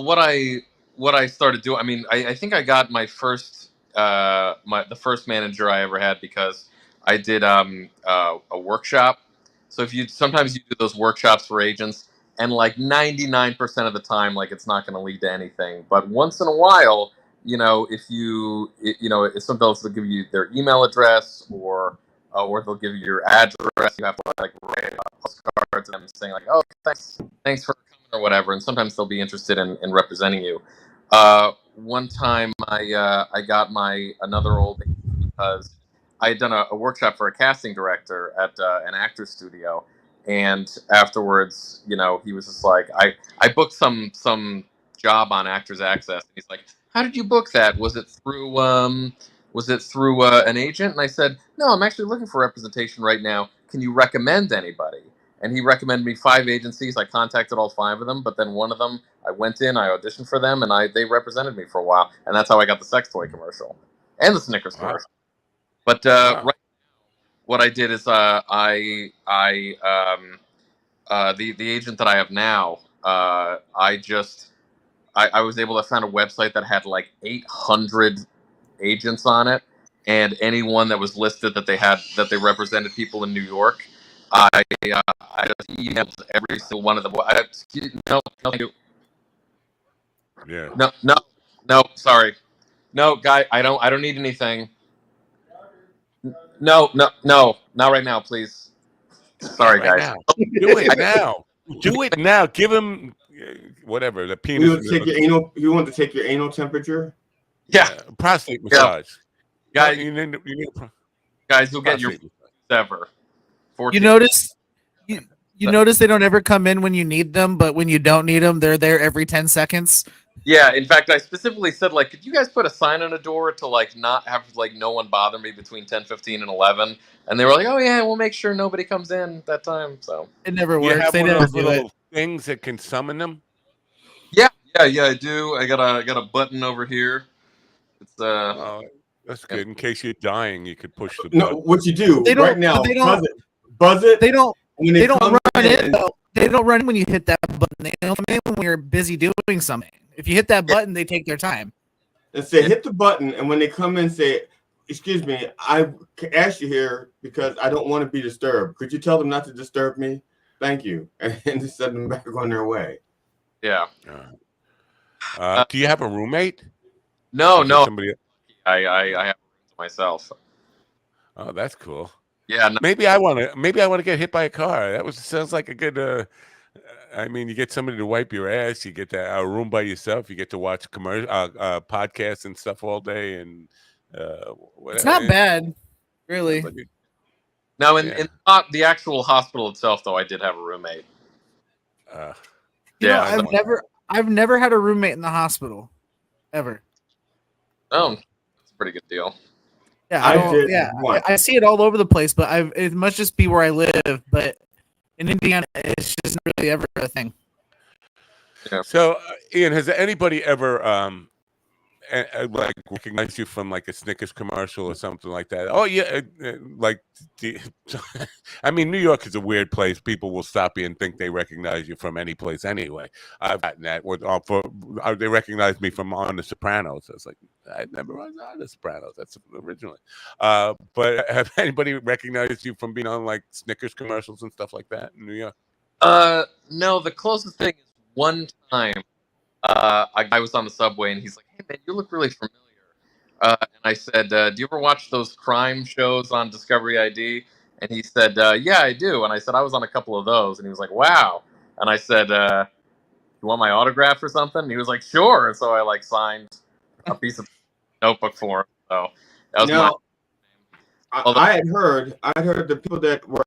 what I started doing, I mean, I think I got my first the first manager I ever had because I did a workshop. So sometimes you do those workshops for agents, and like 99% of the time, like it's not going to lead to anything. But once in a while, if sometimes they'll give you their email address or they'll give you your address. You have to like write postcards and them saying like, oh, thanks for coming or whatever. And sometimes they'll be interested in representing you. one time I got another old because I had done a workshop for a casting director at an actor's studio, and afterwards, he was just like, I booked some job on Actors Access. And he's like, "How did you book that? Was it through an agent?" And I said, "No, I'm actually looking for representation right now. Can you recommend anybody?" And he recommended me 5 agencies. I contacted all 5 of them, but then one of them, I went in, I auditioned for them, and they represented me for a while, and that's how I got the sex toy commercial and the Snickers commercial. But right, what I did is the agent that I have now, I was able to find a website that had like 800 agents on it, and anyone that was listed that they represented people in New York, I just emailed every single one of them. No, thank you. Yeah. No, sorry. No, guy, I don't need anything. No, not right now, please. Sorry, right guys. now. Do it now. Do it now. Give him whatever the penis. You want to take your anal temperature? Yeah, prostate massage. Guys, guys, you'll get your ever. You notice they don't ever come in when you need them, but when you don't need them, they're there every 10 seconds. Yeah, in fact, I specifically said, like, could you guys put a sign on a door to, like, not have, like, no one bother me between 10:15 and 11? And they were like, oh, yeah, we'll make sure nobody comes in that time, so. It never works. You have they one never of those do little it. things that can summon them? Yeah, I do. I got a button over here. It's, oh, that's good. In case you're dying, you could push the button. No, what you do They right don't- now, they don't- buzz it. They don't. When They don't come run in, in. Though. They don't run in when you hit that button. They don't come in when you're busy doing something. If you hit that button, they take their time. and say hit the button, and when they come in, say, "Excuse me, I asked you here because I don't want to be disturbed. Could you tell them not to disturb me? Thank you," and just send them back on their way. Yeah. Do you have a roommate? No. Somebody... I have a room to myself. Oh, that's cool. Yeah. No. Maybe I want to get hit by a car. Sounds like a good. I mean, you get somebody to wipe your ass. You get a room by yourself. You get to watch podcasts and stuff all day, and it's not bad, really. Now, in the actual hospital itself, though, I did have a roommate. I've never had a roommate in the hospital, ever. Oh, that's a pretty good deal. Yeah, I see it all over the place, but it must just be where I live. But in Indiana, it's just not really ever a thing. Yeah. So, Ian, has anybody ever like recognized you from like a Snickers commercial or something like that? Oh yeah, I mean, New York is a weird place. People will stop you and think they recognize you from any place anyway. I've gotten that. They recognized me from On the Sopranos. I was like, I never was on The Sopranos. That's originally. But have anybody recognized you from being on like Snickers commercials and stuff like that in New York? No. The closest thing is one time. A guy was on the subway and he's like, "Hey man, you look really familiar." And I said, "Do you ever watch those crime shows on Discovery ID?" And he said, "Yeah, I do." And I said, "I was on a couple of those." And he was like, "Wow." And I said, "You want my autograph or something?" And he was like, "Sure." And so I like signed a piece of notebook for him. So that was I had heard the people that were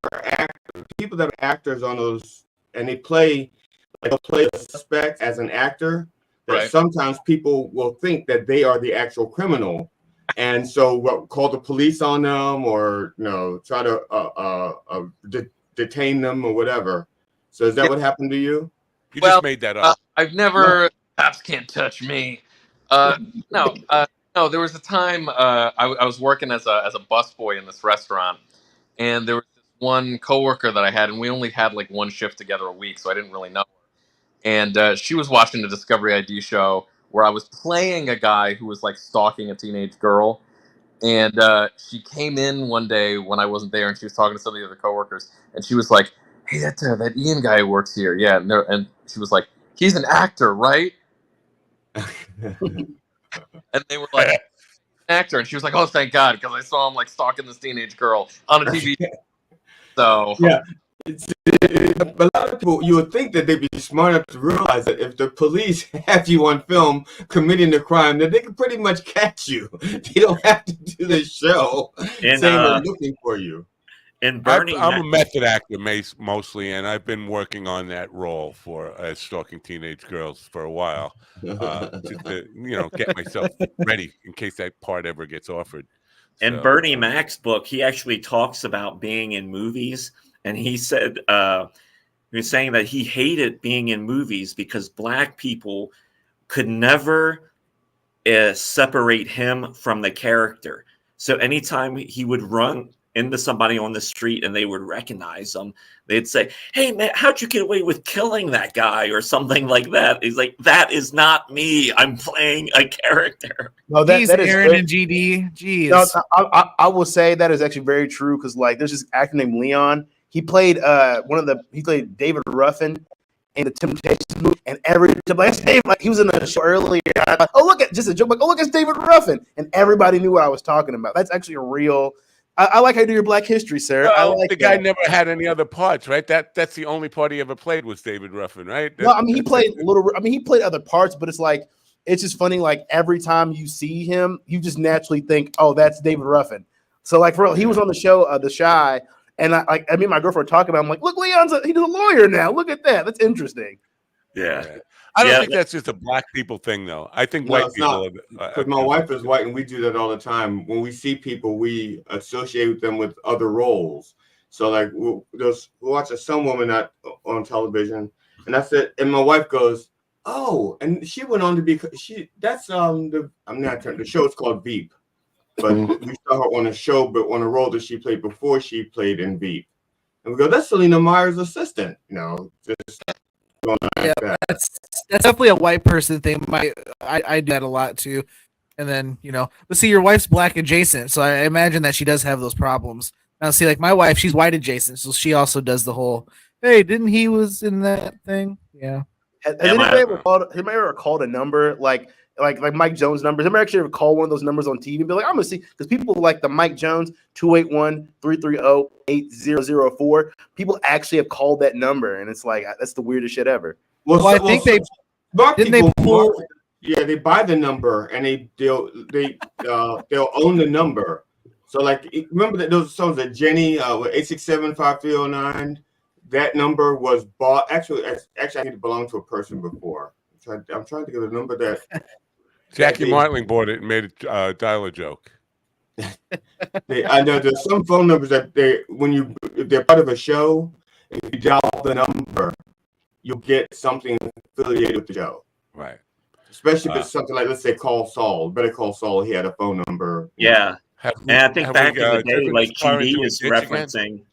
actors on those, and they'll play a suspect as an actor. That sometimes people will think that they are the actual criminal, and so call the police on them, or try to detain them or whatever. So is that what happened to you? You just made that up. I've never. Cops can't touch me. No. There was a time I was working as a busboy in this restaurant, and there was this one coworker that I had, and we only had like one shift together a week, so I didn't really know her. And she was watching the Discovery ID show where I was playing a guy who was like stalking a teenage girl. And she came in one day when I wasn't there, and she was talking to some of the other coworkers, and she was like, "Hey, that Ian guy who works here, yeah." And she was like, "He's an actor, right?" And they were like, "Actor," and she was like, "Oh, thank God," because I saw him like stalking this teenage girl on a TV. So yeah, a lot of people, you would think that they'd be smart enough to realize that if the police have you on film committing a crime, then they can pretty much catch you. They don't have to do the show saying they're looking for you. And Bernie, I'm a method actor mostly, and I've been working on that role for stalking teenage girls for a while, just to get myself ready in case that part ever gets offered. In Bernie Mac's book, he actually talks about being in movies, and he said he was saying that he hated being in movies because Black people could never separate him from the character. So anytime he would run into somebody on the street and they would recognize him, they'd say, "Hey man, how'd you get away with killing that guy?" or something like that. He's like, "That is not me. I'm playing a character." No, that is Aaron and GD. Jeez. No, I will say that is actually very true because like there's this actor named Leon. He played he played David Ruffin in the Temptations movie, and every like he was in the show earlier. I thought, oh look at just a joke, like oh look, it's David Ruffin, and everybody knew what I was talking about. That's actually a real. I like how you do your Black history, sir. Well, I like the guy never had any other parts, right? That's the only part he ever played was David Ruffin, right? No, I mean he played he played other parts, but it's just funny. Like every time you see him, you just naturally think, "Oh, that's David Ruffin." So like for real, he was on the show, The Shy, and I mean my girlfriend talking about. I'm like, look, he's a lawyer now. Look at that. That's interesting. Yeah. I don't think that's just a Black people thing, though. I think white people. Because my wife is white, and we do that all the time. When we see people, we associate them with other roles. So, like, we'll watch Some Woman on television, and that's it. And my wife goes, "Oh," and she went on to be the show is called Veep, but we saw her on a show, but on a role that she played before she played in Veep, and we go, "That's Selena Meyer's assistant," just. Yeah, that's definitely a white person thing. I do that a lot too. And then, but see, your wife's Black adjacent, so I imagine that she does have those problems. Now, see, like my wife, she's white adjacent, so she also does the whole, "Hey, didn't he was in that thing?" Yeah. Has anybody ever called a number like Mike Jones numbers? Have you actually ever called one of those numbers on TV and be like, I'm gonna see, because people like the Mike Jones 281-330-8004. People actually have called that number, and it's like that's the weirdest shit ever. Well, I think they pull. Yeah, they buy the number and they'll own the number. So like remember that those songs that Jenny with 867-5309. That number was bought. Actually, I think it belonged to a person before. I'm trying to get a number that Jackie Martling bought it and made it dial a joke. I know there's some phone numbers that if they're part of a show, if you dial the number, you'll get something affiliated with the show. Right. Especially if it's something like, let's say, Call Saul. Better Call Saul. He had a phone number. Yeah. And I think back in the day, like GD is referencing.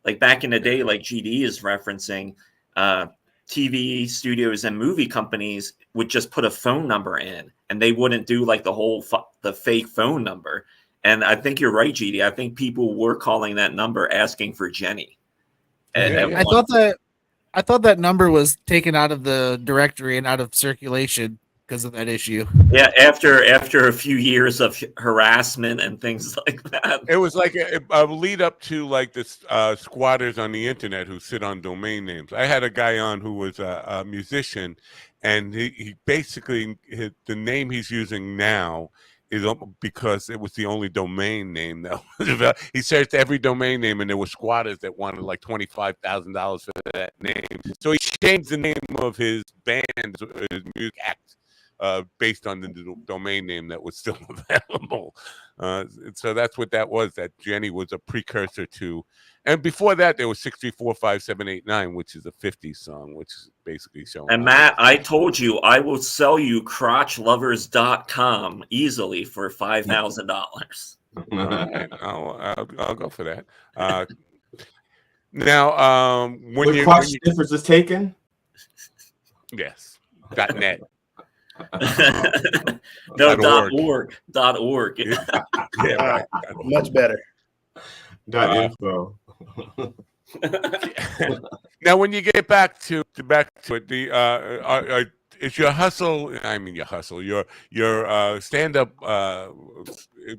Like back in the day, like GD is referencing, TV studios and movie companies would just put a phone number in, and they wouldn't do like the whole the fake phone number. And I think you're right, GD. I think people were calling that number asking for Jenny. I thought that number was taken out of the directory and out of circulation because of that issue. Yeah, after a few years of harassment and things like that. It was like a lead up to like this squatters on the internet who sit on domain names. I had a guy on who was a musician, and he basically the name he's using now is because it was the only domain name that was he searched every domain name, and there were squatters that wanted like $25,000 for that name. So he changed the name of his band, his music act, based on the domain name that was still available. So that's what that was. That Jenny was a precursor to. And before that, there was 6345789, which is a 50s song, which is basically showing. And Matt, I told you I will sell you crotchlovers.com easily for $5,000. All right, I'll go for that. Now, when crotch sniffers is taken, yes, .net. No, .org. Yeah, right. Much better. .info. Now, when you get back to it, is your hustle? I mean, your stand-up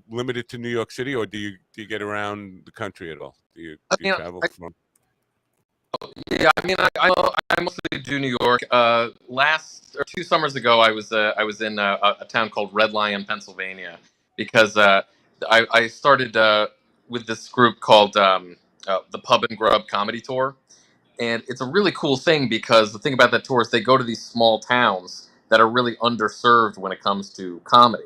limited to New York City, or do you get around the country at all? Do you travel from? Yeah, I mean, I mostly do New York. Last or 2 summers ago, I was in a town called Red Lion, Pennsylvania, because I started with this group called the Pub and Grub Comedy Tour, and it's a really cool thing because the thing about that tour is they go to these small towns that are really underserved when it comes to comedy,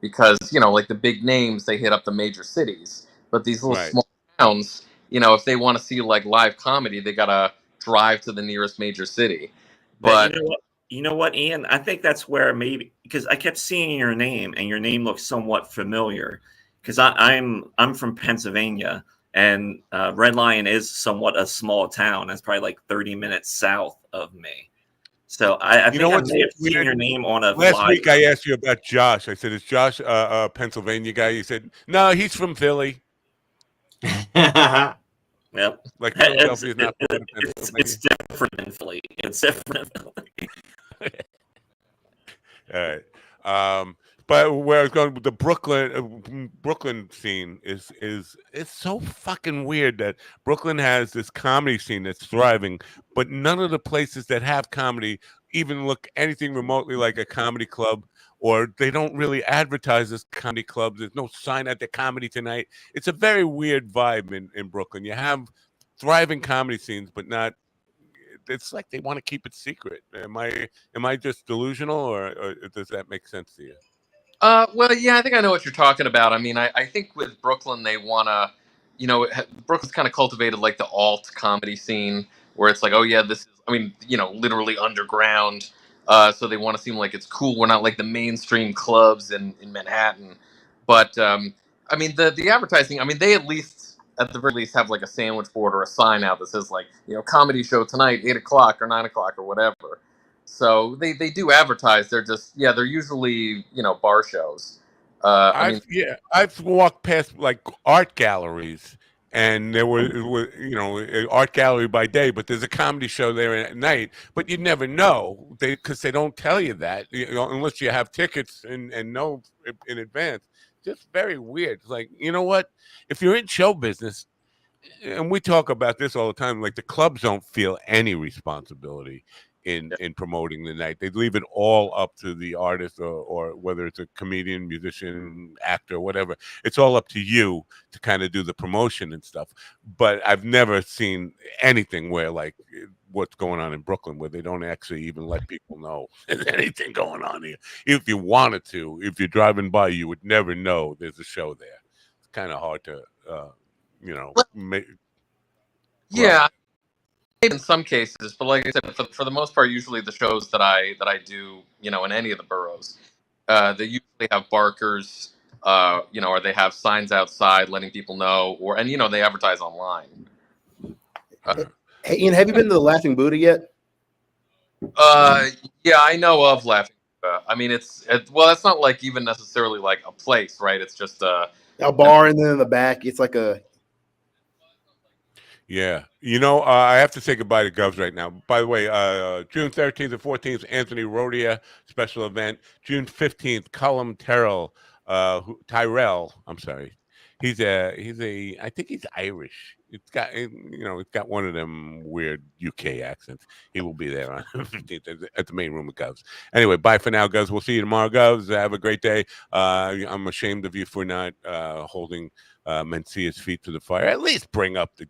because like the big names, they hit up the major cities, but these little Right. small towns, if they want to see like live comedy, they gotta drive to the nearest major city. But But you know what, Ian? I think that's where maybe because I kept seeing your name and your name looks somewhat familiar. Because I'm from Pennsylvania, and Red Lion is somewhat a small town. It's probably like 30 minutes south of me. So I think I may have seen your name on a Last flyer. week I asked you about Josh. I said, "Is Josh a Pennsylvania guy?" You said, "No, he's from Philly." Yep. Like Philadelphia is not part of It's different in Philly. It's different in Philly. All right. But where I was going with the Brooklyn scene is it's so fucking weird that Brooklyn has this comedy scene that's thriving, but none of the places that have comedy even look anything remotely like a comedy club, or they don't really advertise as comedy clubs. There's no sign at the Comedy Tonight. It's a very weird vibe in Brooklyn. You have thriving comedy scenes, but not. It's like they want to keep it secret. Am I just delusional, or does that make sense to you? well, yeah, I think I know what you're talking about. I mean, I think with Brooklyn, they wanna, Brooklyn's kind of cultivated like the alt comedy scene, where it's like, oh yeah, this is, I mean, literally underground. So they want to seem like it's cool. We're not like the mainstream clubs in Manhattan. But I mean, the advertising. I mean, they at the very least have like a sandwich board or a sign out that says like, comedy show tonight, 8 o'clock or 9 o'clock or whatever. So they do advertise. They're just, they're usually bar shows. I've walked past like art galleries, and there was an art gallery by day, but there's a comedy show there at night. But you never know because they don't tell you that unless you have tickets and know in advance. Just very weird. It's like, you know what? If you're in show business, and we talk about this all the time, like the clubs don't feel any responsibility in promoting the night. They leave it all up to the artist, or whether it's a comedian, musician, actor, whatever. It's all up to you to kind of do the promotion and stuff. But I've never seen anything where like what's going on in Brooklyn, where they don't actually even let people know there's anything going on here. If you wanted to, if you're driving by, you would never know there's a show there. It's kind of hard to make. Yeah, in some cases, but like I said, for the most part, usually the shows that I do, in any of the boroughs, they usually have barkers, or they have signs outside letting people know, and they advertise online. Hey, Ian, have you been to the Laughing Buddha yet? Yeah, I know of Laughing Buddha. I mean, well, it's not like even necessarily like a place, right? It's just a bar, and then in the back, it's like a. Yeah. I have to say goodbye to Govs right now. By the way, June 13th and 14th, Anthony Rodia special event. June 15th, Cullum Tyrrell, I'm sorry. I think he's Irish. It's got one of them weird UK accents. He will be there on the 15th at the main room of Govs. Anyway, bye for now, Govs. We'll see you tomorrow, Govs. Have a great day. I'm ashamed of you for not holding Mencia's feet to the fire. At least bring up the